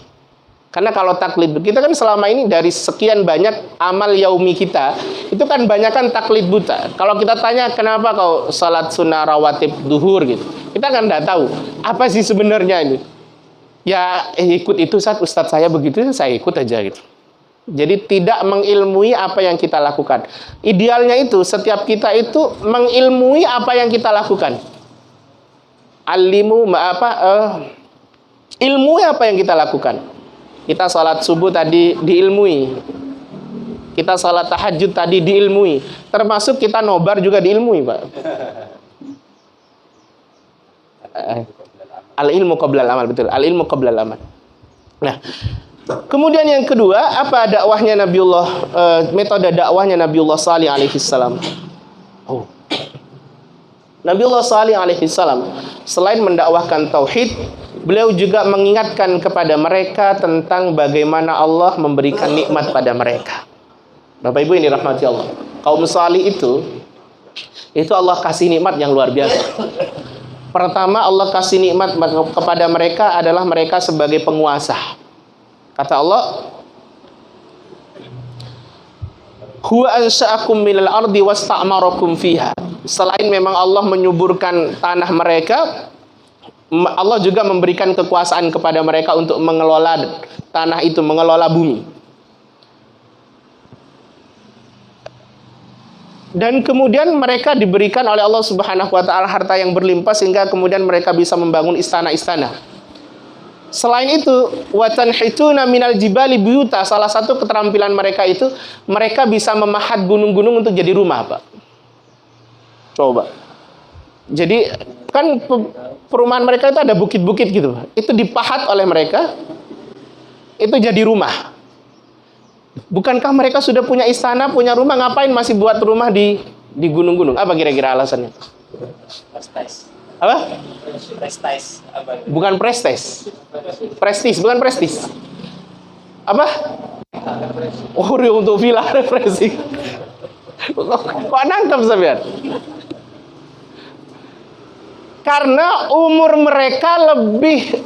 Karena kalau taklid, kita kan selama ini dari sekian banyak amal yaumi kita, itu kan banyak kan taklid buta. Kalau kita tanya kenapa kau salat sunnah rawatib duhur gitu, kita kan nggak tahu apa sih sebenarnya ini. Ya ikut itu ustadz saya begitu, saya ikut aja gitu. Jadi tidak mengilmui apa yang kita lakukan. Idealnya itu setiap kita itu mengilmui apa yang kita lakukan. Ilmu apa yang kita lakukan. Kita salat subuh tadi diilmui. Kita salat tahajud tadi diilmui. Termasuk kita nobar juga diilmui, Pak. Al-ilmu qoblal amal, betul. Al-ilmu qoblal amal. Nah, kemudian yang kedua, apa dakwahnya Nabiullah, metode dakwahnya Nabiullah Shalih alaihi salam. Nabiullah Shalih alaihi salam selain mendakwahkan tauhid, beliau juga mengingatkan kepada mereka tentang bagaimana Allah memberikan nikmat pada mereka. Bapak Ibu yang dirahmati Allah, kaum salih itu Allah kasih nikmat yang luar biasa. Pertama, Allah kasih nikmat kepada mereka adalah mereka sebagai penguasa. Kata Allah, huwa ansha'akum minal ardi wasta'marakum fiha. Selain memang Allah menyuburkan tanah mereka, Allah juga memberikan kekuasaan kepada mereka untuk mengelola tanah itu, mengelola bumi. Dan kemudian mereka diberikan oleh Allah Subhanahu wa taala harta yang berlimpah sehingga kemudian mereka bisa membangun istana-istana. Selain itu, wa tanhituna minal jibali buyuta, salah satu keterampilan mereka itu mereka bisa memahat gunung-gunung untuk jadi rumah, Pak. Coba. Jadi kan perumahan mereka itu ada bukit-bukit gitu, Pak. Itu dipahat oleh mereka, itu jadi rumah. Bukankah mereka sudah punya istana, punya rumah, ngapain masih buat rumah di gunung-gunung? Apa kira-kira alasannya? Apa? Prestis. Bukan prestis. Prestis, bukan prestis. Apa? Oh, untuk villa refreshing. Kok nangkep sampean? Karena umur mereka lebih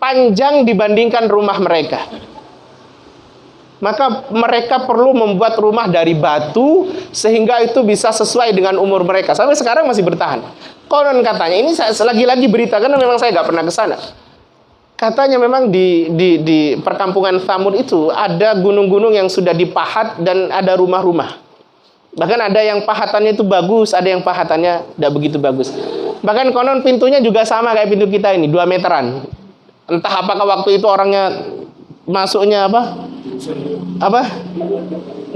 panjang dibandingkan rumah mereka. Maka mereka perlu membuat rumah dari batu sehingga itu bisa sesuai dengan umur mereka. Sampai sekarang masih bertahan. Konon katanya, ini lagi-lagi berita karena memang saya nggak pernah ke sana. Katanya memang di perkampungan Thamud itu ada gunung-gunung yang sudah dipahat dan ada rumah-rumah. Bahkan ada yang pahatannya itu bagus, ada yang pahatannya tidak begitu bagus. Bahkan konon pintunya juga sama kayak pintu kita ini, 2 meteran. Entah apakah waktu itu orangnya masuknya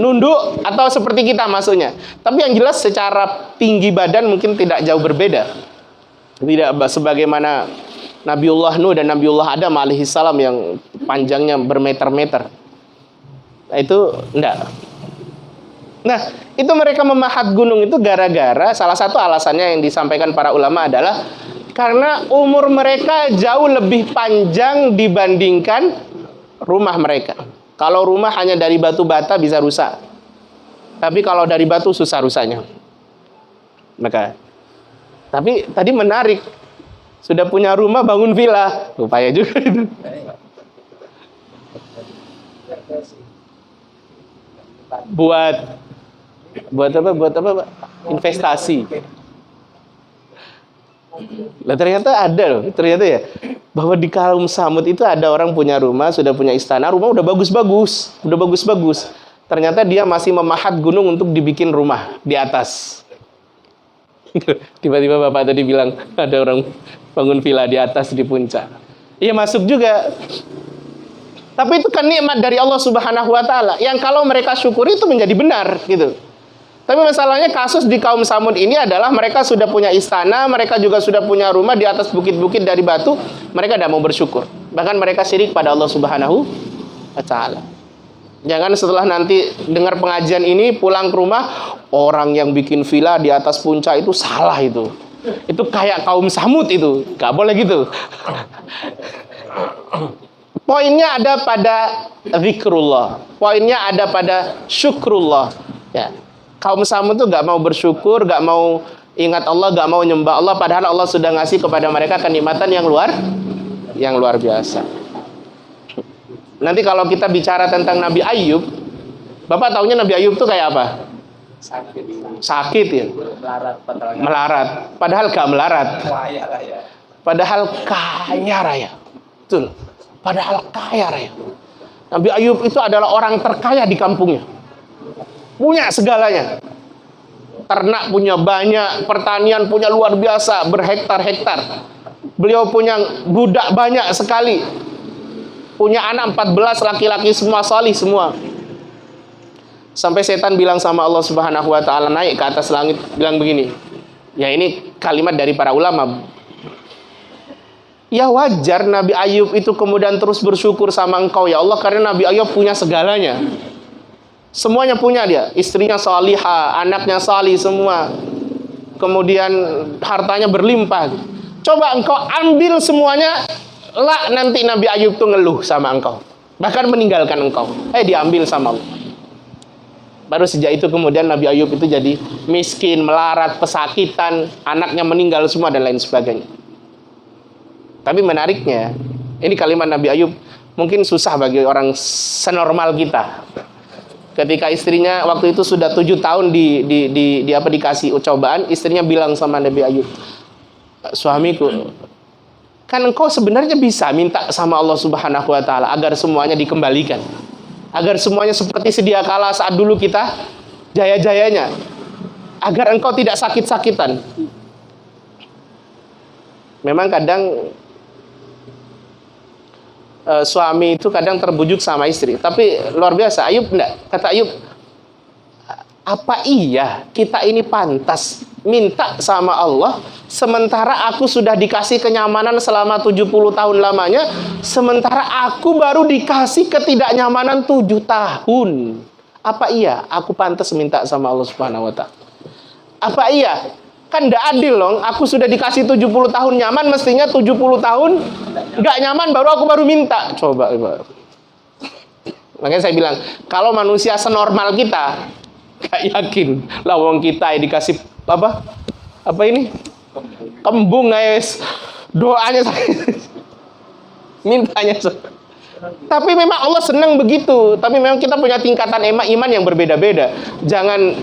nunduk atau seperti kita masuknya. Tapi yang jelas secara tinggi badan mungkin tidak jauh berbeda. Tidak sebagaimana Nabiullah Nuh dan Nabiullah Adam alaihissalam yang panjangnya bermeter-meter. Itu enggak. Nah, itu mereka memahat gunung itu gara-gara salah satu alasannya yang disampaikan para ulama adalah karena umur mereka jauh lebih panjang dibandingkan rumah mereka. Kalau rumah hanya dari batu bata bisa rusak. Tapi kalau dari batu susah rusaknya. Maka tapi tadi menarik. Sudah punya rumah bangun villa. Upaya juga itu. Buat apa, Pak? Investasi. Lah ternyata ada loh, ternyata ya bahwa di kaum Samud itu ada orang punya rumah, sudah punya istana, rumah udah bagus-bagus. Ternyata dia masih memahat gunung untuk dibikin rumah di atas. Tiba-tiba Bapak tadi bilang ada orang bangun villa di atas di puncak. Iya masuk juga. Tapi itu kan nikmat dari Allah Subhanahu wa taala yang kalau mereka syukuri itu menjadi benar gitu. Tapi masalahnya kasus di kaum Samud ini adalah mereka sudah punya istana, mereka juga sudah punya rumah di atas bukit-bukit dari batu, mereka tidak mau bersyukur. Bahkan mereka syirik pada Allah Subhanahu wa taala. Jangan setelah nanti dengar pengajian ini pulang ke rumah, orang yang bikin villa di atas puncak itu salah itu. Itu kayak kaum Samud itu. Gak boleh gitu. Poinnya ada pada zikrullah. Poinnya ada pada syukrullah. Ya. Kaum Samud itu gak mau bersyukur, gak mau ingat Allah, gak mau nyembah Allah, padahal Allah sudah ngasih kepada mereka kenikmatan yang luar biasa. Nanti kalau kita bicara tentang Nabi Ayub, Bapak taunya Nabi Ayub itu kayak apa? Sakit ya? Melarat. Padahal gak melarat. Padahal kaya raya. Betul. Padahal kaya raya. Nabi Ayub itu adalah orang terkaya di kampungnya. Punya segalanya. Ternak punya banyak, pertanian punya luar biasa, berhektar-hektar. Beliau punya budak banyak sekali. Punya anak 14 laki-laki semua salih semua. Sampai setan bilang sama Allah Subhanahu wa taala naik ke atas langit bilang begini. Ya ini kalimat dari para ulama. Ya wajar Nabi Ayub itu kemudian terus bersyukur sama engkau ya Allah karena Nabi Ayub punya segalanya. Semuanya punya dia, istrinya salihah, anaknya salih semua. Kemudian hartanya berlimpah. Coba engkau ambil semuanya, lah nanti Nabi Ayub tuh ngeluh sama engkau. Bahkan meninggalkan engkau. Diambil sama Allah. Baru sejak itu kemudian Nabi Ayub itu jadi miskin, melarat, pesakitan, anaknya meninggal semua dan lain sebagainya. Tapi menariknya, ini kalimat Nabi Ayub mungkin susah bagi orang senormal kita. Ketika istrinya waktu itu sudah 7 tahun dikasih cobaan, istrinya bilang sama Nabi Ayub, suamiku, kan engkau sebenarnya bisa minta sama Allah Subhanahu wa taala agar semuanya dikembalikan. Agar semuanya seperti sedia kala saat dulu kita jaya-jayanya. Agar engkau tidak sakit-sakitan. Memang kadang suami itu kadang terbujuk sama istri. Tapi luar biasa, Ayub enggak. Kata Ayub, apa iya kita ini pantas minta sama Allah sementara aku sudah dikasih kenyamanan selama 70 tahun lamanya, sementara aku baru dikasih ketidaknyamanan 7 tahun. Apa iya aku pantas minta sama Allah Subhanahu wa taala? Apa iya Kan nggak adil dong. Aku sudah dikasih 70 tahun nyaman, mestinya 70 tahun nggak nyaman baru aku baru minta. Coba. Makanya saya bilang, kalau manusia senormal kita, gak yakin lah wong kita dikasih apa ini? Kembung guys. Doanya mintanya. Tapi memang Allah senang begitu. Tapi memang kita punya tingkatan iman yang berbeda-beda. Jangan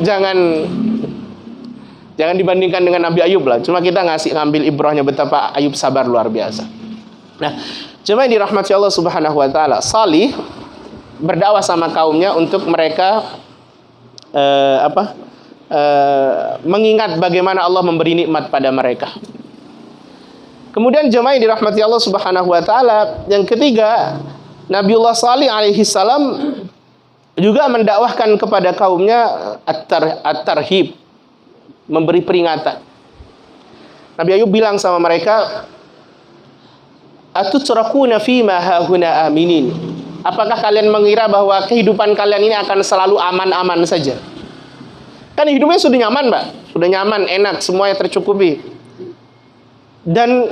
dibandingkan dengan Nabi Ayub lah. Cuma kita ngambil ibrahnya betapa Ayub sabar luar biasa. Nah, cuma yang dirahmati Allah Subhanahu wa taala, Salih berdakwah sama kaumnya untuk mereka mengingat bagaimana Allah memberi nikmat pada mereka. Kemudian jemaah yang dirahmati Allah Subhanahu wa taala, yang ketiga, Nabiullah Salih alaihi salam juga mendakwahkan kepada kaumnya at-tarhib, memberi peringatan. Nabi Ayub bilang sama mereka, "Atutrakuna fima hahuna aminin." Apakah kalian mengira bahwa kehidupan kalian ini akan selalu aman-aman saja? Kan hidupnya sudah nyaman, Mbak. Sudah nyaman, enak, semuanya tercukupi. Dan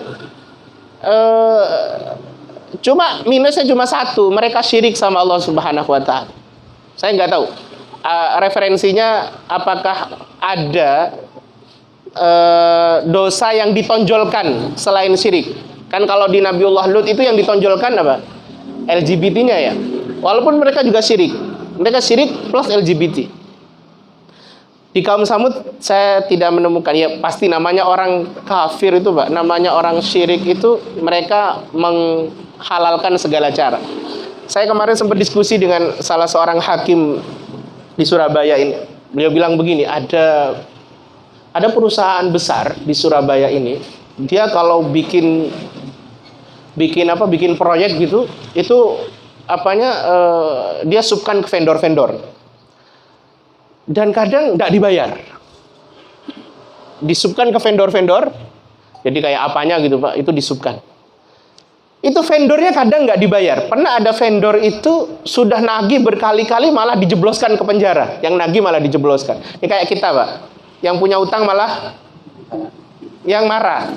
cuma minusnya cuma satu, mereka syirik sama Allah Subhanahu wa taala. Saya nggak tahu referensinya apakah ada dosa yang ditonjolkan selain syirik. Kan kalau di Nabiullah Lut itu yang ditonjolkan apa? LGBT-nya ya. Walaupun mereka juga syirik. Mereka syirik plus LGBT. Di kaum Samud saya tidak menemukan, ya pasti namanya orang kafir itu, Pak. Namanya orang syirik itu mereka menghalalkan segala cara. Saya kemarin sempat diskusi dengan salah seorang hakim di Surabaya ini. Beliau bilang begini, ada perusahaan besar di Surabaya ini, dia kalau bikin proyek gitu, itu dia subkan ke vendor-vendor. Dan kadang nggak dibayar. Disubkan ke vendor-vendor, jadi kayak apanya gitu, Pak, itu disubkan. Itu vendornya kadang nggak dibayar. Pernah ada vendor itu sudah nagih berkali-kali malah dijebloskan ke penjara. Yang nagih malah dijebloskan. Ini kayak kita, Pak. Yang punya utang malah yang marah.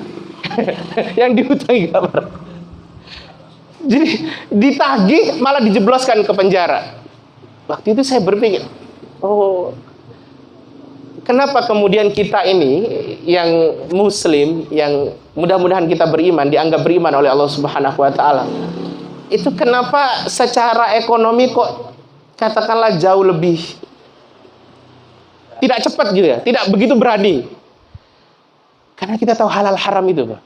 Yang dihutangi nggak marah. Jadi ditagih malah dijebloskan ke penjara. Waktu itu saya berpikir, oh, kenapa kemudian kita ini yang muslim, yang mudah-mudahan kita beriman, dianggap beriman oleh Allah Subhanahu wa taala, itu kenapa secara ekonomi kok katakanlah jauh lebih tidak cepat gitu ya, tidak begitu berani? Karena kita tahu halal haram itu, Pak.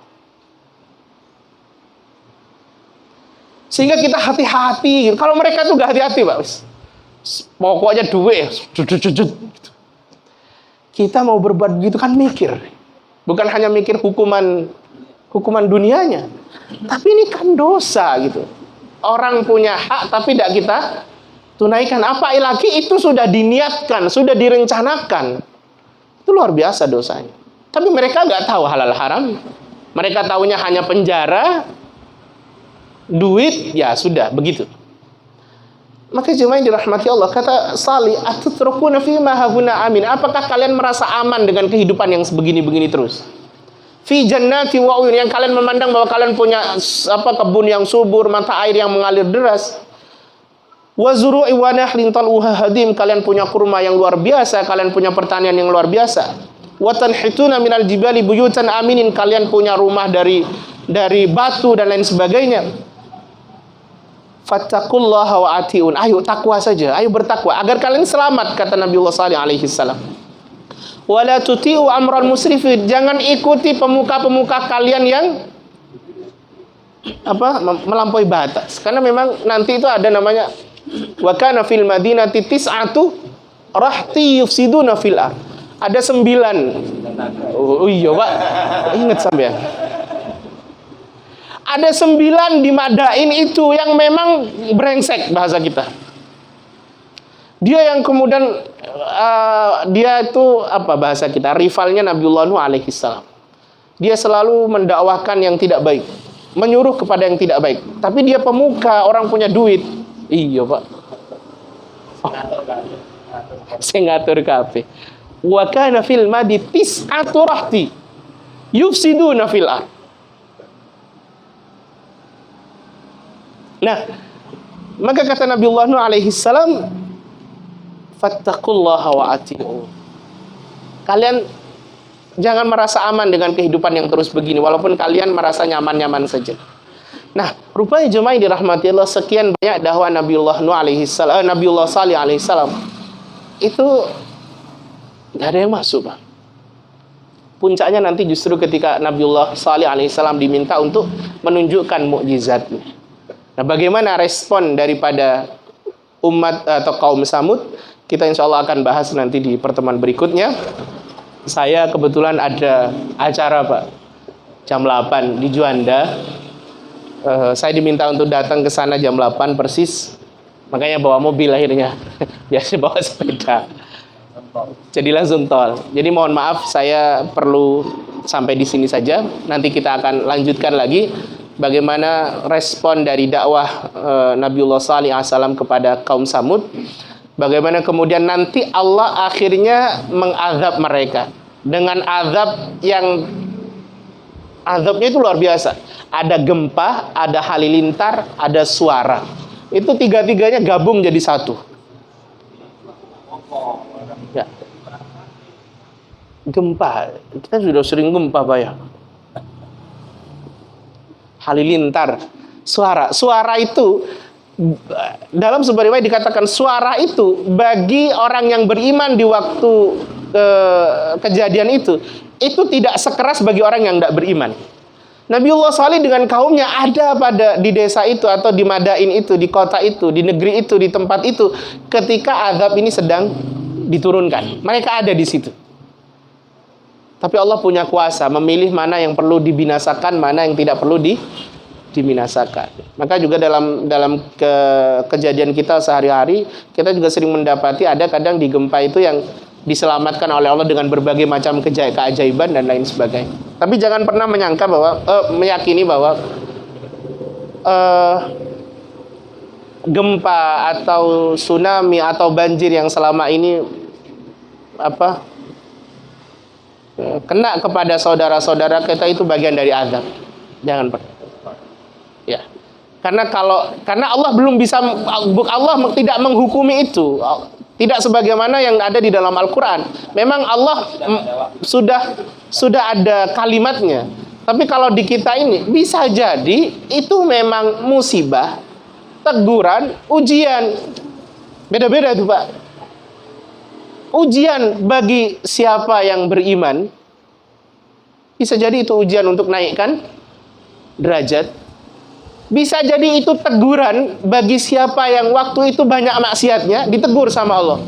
Sehingga kita hati-hati. Kalau mereka tuh gak hati-hati, Pak. Pokoknya duit. Kita mau berbuat begitu kan mikir. Bukan hanya mikir hukuman dunianya. Tapi ini kan dosa gitu. Orang punya hak tapi tidak kita tunaikan. Apa lagi itu sudah diniatkan, sudah direncanakan. Itu luar biasa dosanya. Tapi mereka nggak tahu halal haram. Mereka tahunya hanya penjara, duit, ya sudah begitu. Maka jemaah yang dirahmati Allah, kata Salih, "Atutrukuna fima hahuna amin." Apakah kalian merasa aman dengan kehidupan yang sebegini-begini terus? Fi jannati wa uyun, yang kalian memandang bahwa kalian punya kebun yang subur, mata air yang mengalir deras. Wa zuru'i wa nahlin tal'uha hadim, kalian punya kurma yang luar biasa, kalian punya pertanian yang luar biasa. Wa tanhituna minal jibali buyutan aminin, kalian punya rumah dari batu dan lain sebagainya. Fattaqullaha wa atiun. Ayo takwa saja, ayo bertakwa agar kalian selamat, kata Nabiullah Salih alaihi salam. Wala tuti'u amral musrifin, jangan ikuti pemuka-pemuka kalian yang melampaui batas. Karena memang nanti itu ada namanya wa kana fil madinati tis'atu rahti yufsiduna fil ard. Ada 9. Oh iya, Pak. Ingat sampean. Ada 9 di Madain itu yang memang brengsek bahasa kita. Dia yang kemudian dia itu bahasa kita, rivalnya Nabiullah Nuh alaihi salam. Dia selalu mendakwahkan yang tidak baik, menyuruh kepada yang tidak baik. Tapi dia pemuka, orang punya duit. Iya, Pak. Saya ngatur kabeh. wa kana fil madi tis'atu rahti yufsiduna fil ard. Nah, maka kata Nabiullah Nuh alaihi salam, fattaqullaha wa ati'u. Kalian jangan merasa aman dengan kehidupan yang terus begini, walaupun kalian merasa nyaman-nyaman saja. Nah, rupanya jemaah yang dirahmati Allah, sekian banyak dakwah Nabiullah Nuh alaihi salam, Nabiullah Salih alaihi salam, itu nggak ada yang masuk, Pak. Puncaknya nanti justru ketika Nabiullah Salih alaihissalam diminta untuk menunjukkan mukjizatnya. Nah, bagaimana respon daripada umat atau kaum Samud? Kita insya Allah akan bahas nanti di pertemuan berikutnya. Saya kebetulan ada acara, Pak, jam 8 di Juanda. Saya diminta untuk datang ke sana jam 8 persis. Makanya bawa mobil akhirnya. Biasa bawa sepeda. Jadi langsung tol. Jadi mohon maaf, saya perlu sampai di sini saja. Nanti kita akan lanjutkan lagi bagaimana respon dari dakwah Nabiullah Salih alaihissalam kepada kaum Samud. Bagaimana kemudian nanti Allah akhirnya mengazab mereka dengan azab yang azabnya itu luar biasa. Ada gempa, ada halilintar, ada suara. Itu tiga-tiganya gabung jadi satu. Ya. Gempa, kita sudah sering gempa, Pak, ya. Halilintar, suara itu dalam sebuah riwayat dikatakan suara itu bagi orang yang beriman di waktu kejadian itu tidak sekeras bagi orang yang tidak beriman. Nabiullah Salih dengan kaumnya ada di desa itu atau di Madain itu, di kota itu, di negeri itu, di tempat itu ketika azab ini sedang diturunkan. Mereka ada di situ. Tapi Allah punya kuasa memilih mana yang perlu dibinasakan, mana yang tidak perlu dibinasakan. Maka juga dalam kejadian kita sehari-hari, kita juga sering mendapati ada kadang di gempa itu yang diselamatkan oleh Allah dengan berbagai macam keajaiban dan lain sebagainya. Tapi jangan pernah menyangka bahwa meyakini bahwa gempa atau tsunami atau banjir yang selama ini kena kepada saudara-saudara kita itu bagian dari azab. Jangan pernah. Ya. Karena Allah belum bisa, Allah tidak menghukumi itu. Tidak sebagaimana yang ada di dalam Al-Quran. Memang Allah sudah ada kalimatnya. Tapi kalau di kita ini bisa jadi itu memang musibah, teguran, ujian. Beda-beda itu, Pak. Ujian bagi siapa yang beriman, bisa jadi itu ujian untuk naikkan derajat. Bisa jadi itu teguran bagi siapa yang waktu itu banyak maksiatnya, ditegur sama Allah.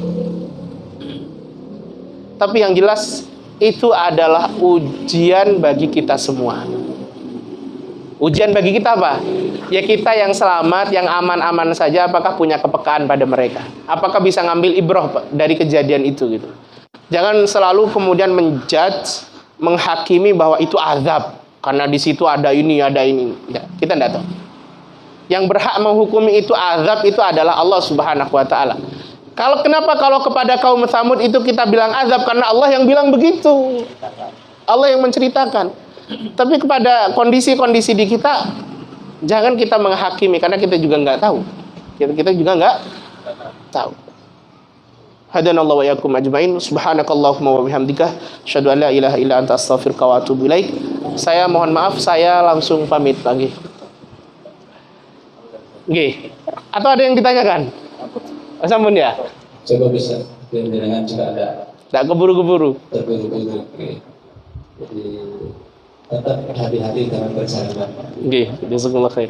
Tapi yang jelas itu adalah ujian bagi kita semua. Ujian bagi kita apa? Ya kita yang selamat, yang aman-aman saja, apakah punya kepekaan pada mereka? Apakah bisa ngambil ibrah dari kejadian itu gitu? Jangan selalu kemudian menjudge, menghakimi bahwa itu azab karena di situ ada ini, ada ini. Ya, kita tidak tahu. Yang berhak menghukumi itu azab itu adalah Allah Subhanahu wa taala. Kenapa kalau kepada kaum Tsamud itu kita bilang azab? Karena Allah yang bilang begitu. Allah yang menceritakan. Tapi kepada kondisi-kondisi di kita, jangan kita menghakimi karena kita juga nggak tahu. Kita juga nggak tahu. Hadanallahu wa iyyakum ajmain. Subhanakallahumma wa bihamdika asyhadu an la ilaha illa anta astaghfiruka wa atubu ilaik. Saya mohon maaf, saya langsung pamit lagi. Oke. Atau ada yang ditanyakan? Sampun ya? Coba bisa dengan juga ada. Tidak keburu-keburu. Terburu-buru. Jadi tetap hati-hati dalam perjalanan. Oke, jazakumullah khair.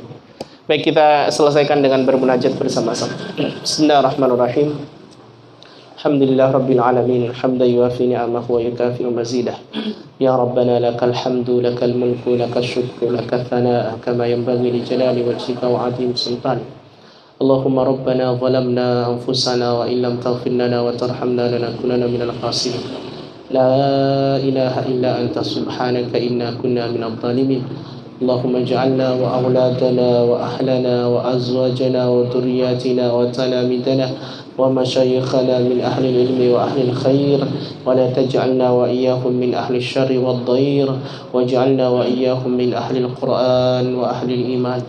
Baik, kita selesaikan dengan bermunajat bersama-sama. Bismillahirrahmanirrahim. Alhamdulillah Rabbil Alamin. Hamdan yuafi ni'amahu wa yukafi'u mazidah. Ya Rabbana lakal hamdu, lakal mulku, lakal syukru, lakal thanaa kama yanbaghi li jalali wajhika wa 'azimi sultan. Allahumma Rabbana zalamna anfusana wa illam taghfir lana wa tarhamna lanakunanna minal khasirin. La ilaha illa anta subhanaka inna kunna minadh dhalimin. اللهم اجعلنا وأولادنا وأهلنا وأزواجنا وذرياتنا وتلاميذنا ومشايخنا من أهل العلم وأهل الخير، ولا تجعلنا وإياهم من أهل الشر والضير، واجعلنا وإياهم من أهل القرآن وأهل الإيمان.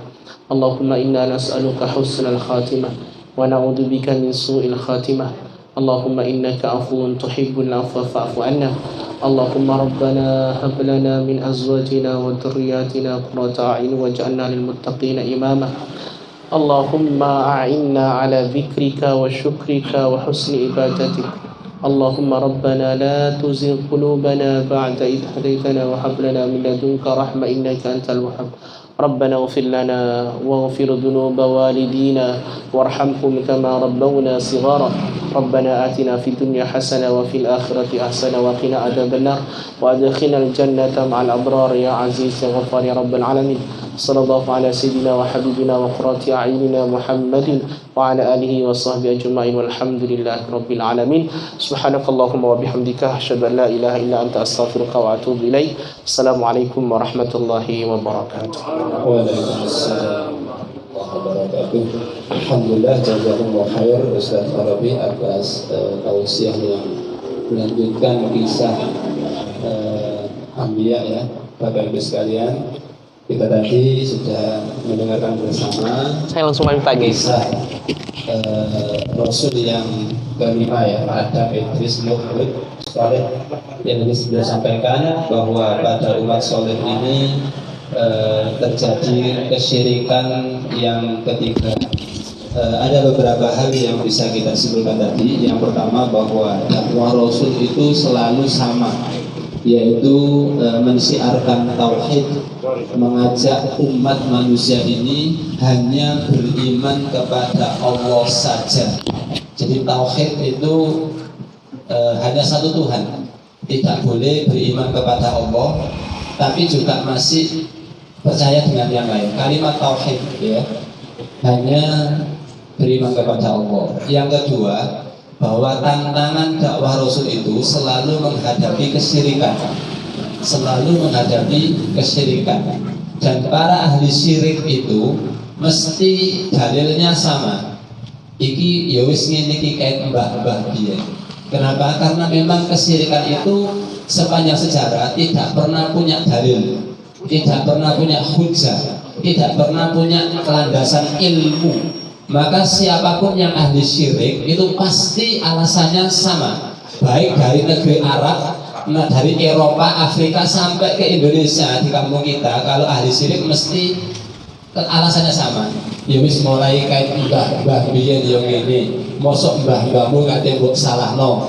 اللهم إنا نسألك حسن الخاتمة ونعوذ بك من سوء الخاتمة. اللهم إنك عفو تحب العفو فاعف عنا. اللهم ربنا هب لنا من أزواجنا وذرياتنا قرة أعين واجعلنا للمتقين إماما. اللهم أعنا على ذكرك وشكرك وحسن عبادتك. اللهم ربنا لا تزغ قلوبنا بعد إذ هديتنا وهب لنا من لدنك رحمة إنك أنت الوهاب. ربنا اغفر لنا واغفر ذنوب والدينا وارحمهم كما ربونا صغارا. ربنا آتنا في الدنيا حسنة وفي الآخرة حسنة وقنا عذاب النار وأدخلنا الجنة مع الأبرار يا عزيز يا غفار يا رب العالمين. صلى الله على سيدنا وحبيبنا وقرة أعيننا محمد وعلى آله وصحبه أجمعين والحمد لله رب العالمين. سبحانك اللهم وبحمدك أشهد أن لا إله إلا أنت أستغفرك وأتوب إليك. السلام عليكم ورحمة الله وبركاته. Waalaikumsalam warahmatullahi wabarakatuh. Alhamdulillah, jazakumullah khair Ustaz Farabi atas tausiah yang melanjutkan kisah Anbiya ya. Bapak Ibu sekalian, kita tadi sudah mendengarkan bersama Saya langsung main pagi. kisah Rasul yang kelima ya, Adam, Idris, Nuh, Hud, Saleh. Yang ini sudah sampaikan bahwa pada umat Saleh ini terjadi kesyirikan yang ketiga. Ada beberapa hal yang bisa kita simpulkan tadi. Yang pertama bahwa dakwah Rasul itu selalu sama, yaitu mensiarkan tauhid, mengajak umat manusia ini hanya beriman kepada Allah saja. Jadi tauhid itu hanya satu Tuhan, tidak boleh beriman kepada Allah tapi juga masih percaya dengan yang lain. Kalimat tauhid ya, hanya beriman kepada Allah. Yang kedua, bahwa tantangan dakwah Rasul itu selalu menghadapi kesyirikan, selalu menghadapi kesyirikan. Dan para ahli syirik itu mesti dalilnya sama. Iki ya wis ngene iki kait mbah-mbah biyen. Kenapa? Karena memang kesyirikan itu sepanjang sejarah tidak pernah punya dalil, tidak pernah punya hujjah, tidak pernah punya landasan ilmu. Maka siapapun yang ahli syirik itu pasti alasannya sama, baik dari negeri Arab, dari Eropa, Afrika sampai ke Indonesia. Di kampung kita kalau ahli syirik mesti alasannya sama. Ya wis mulai kait mbah biyen yo ngene. Mosok mbah-mbahmu kate mbok salahno.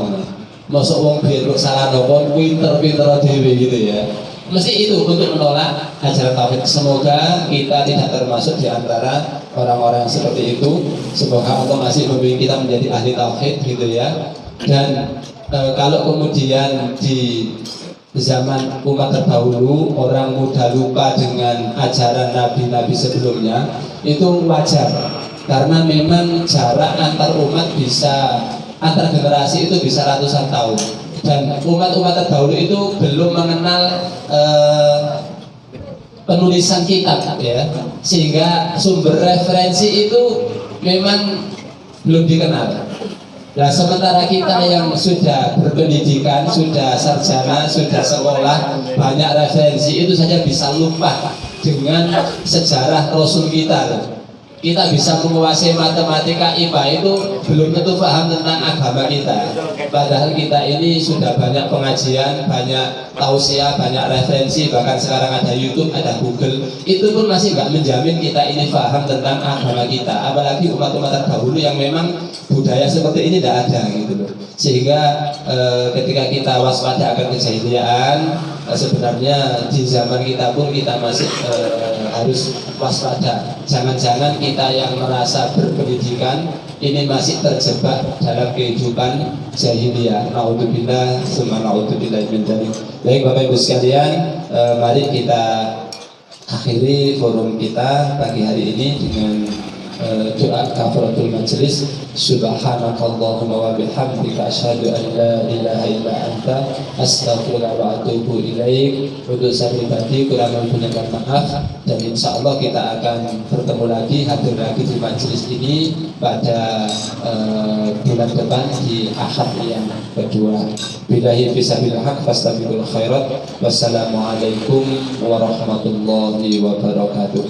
Mosok wong biyen mbok salahno kon pinter-pinter dhewe gitu ya. Mesti itu untuk menolak ajaran tauhid. Semoga kita tidak termasuk di antara orang-orang yang seperti itu. Semoga Allah masih membimbing kita menjadi ahli tauhid gitu ya. Dan kalau kemudian di zaman umat terdahulu orang mudah lupa dengan ajaran nabi-nabi sebelumnya, itu wajar karena memang jarak antar umat bisa, antar generasi itu bisa ratusan tahun. Dan umat-umat terdahulu itu belum mengenal penulisan kitab ya, sehingga sumber referensi itu memang belum dikenal. Nah, sementara kita yang sudah berpendidikan, sudah sarjana, sudah sekolah, banyak referensi, itu saja bisa lupa dengan sejarah Rasul kita. Kita bisa menguasai matematika, IPA, itu belum tentu paham tentang agama kita. Padahal kita ini sudah banyak pengajian, banyak tausiah, banyak referensi, bahkan sekarang ada YouTube, ada Google. Itu pun masih nggak menjamin kita ini paham tentang agama kita. Apalagi umat-umat terdahulu yang memang budaya seperti ini tidak ada gitu loh. Sehingga ketika kita waspada akan kejahilian, sebenarnya di zaman kita pun kita masih harus waspada. Jangan-jangan kita yang merasa berpendidikan ini masih terjebak dalam kehidupan jahiliyah. Naudzubillah, summa naudzubillah min dzalik. Baik Bapak Ibu sekalian, mari kita akhiri forum kita pagi hari ini dengan doa kafaratul majelis. Subhanakallahumma wa bihamdika asyhadu an la ilaha illa anta astaghfiruka wa atubu ilaik. Untuk saya pribadi kurang lebihnya maaf, dan insya Allah kita akan bertemu lagi, hadir lagi di majelis ini pada bulan depan di Ahad yang kedua. Billahi fisabilil haq fastabiqul khairat. Wassalamualaikum warahmatullahi wabarakatuh.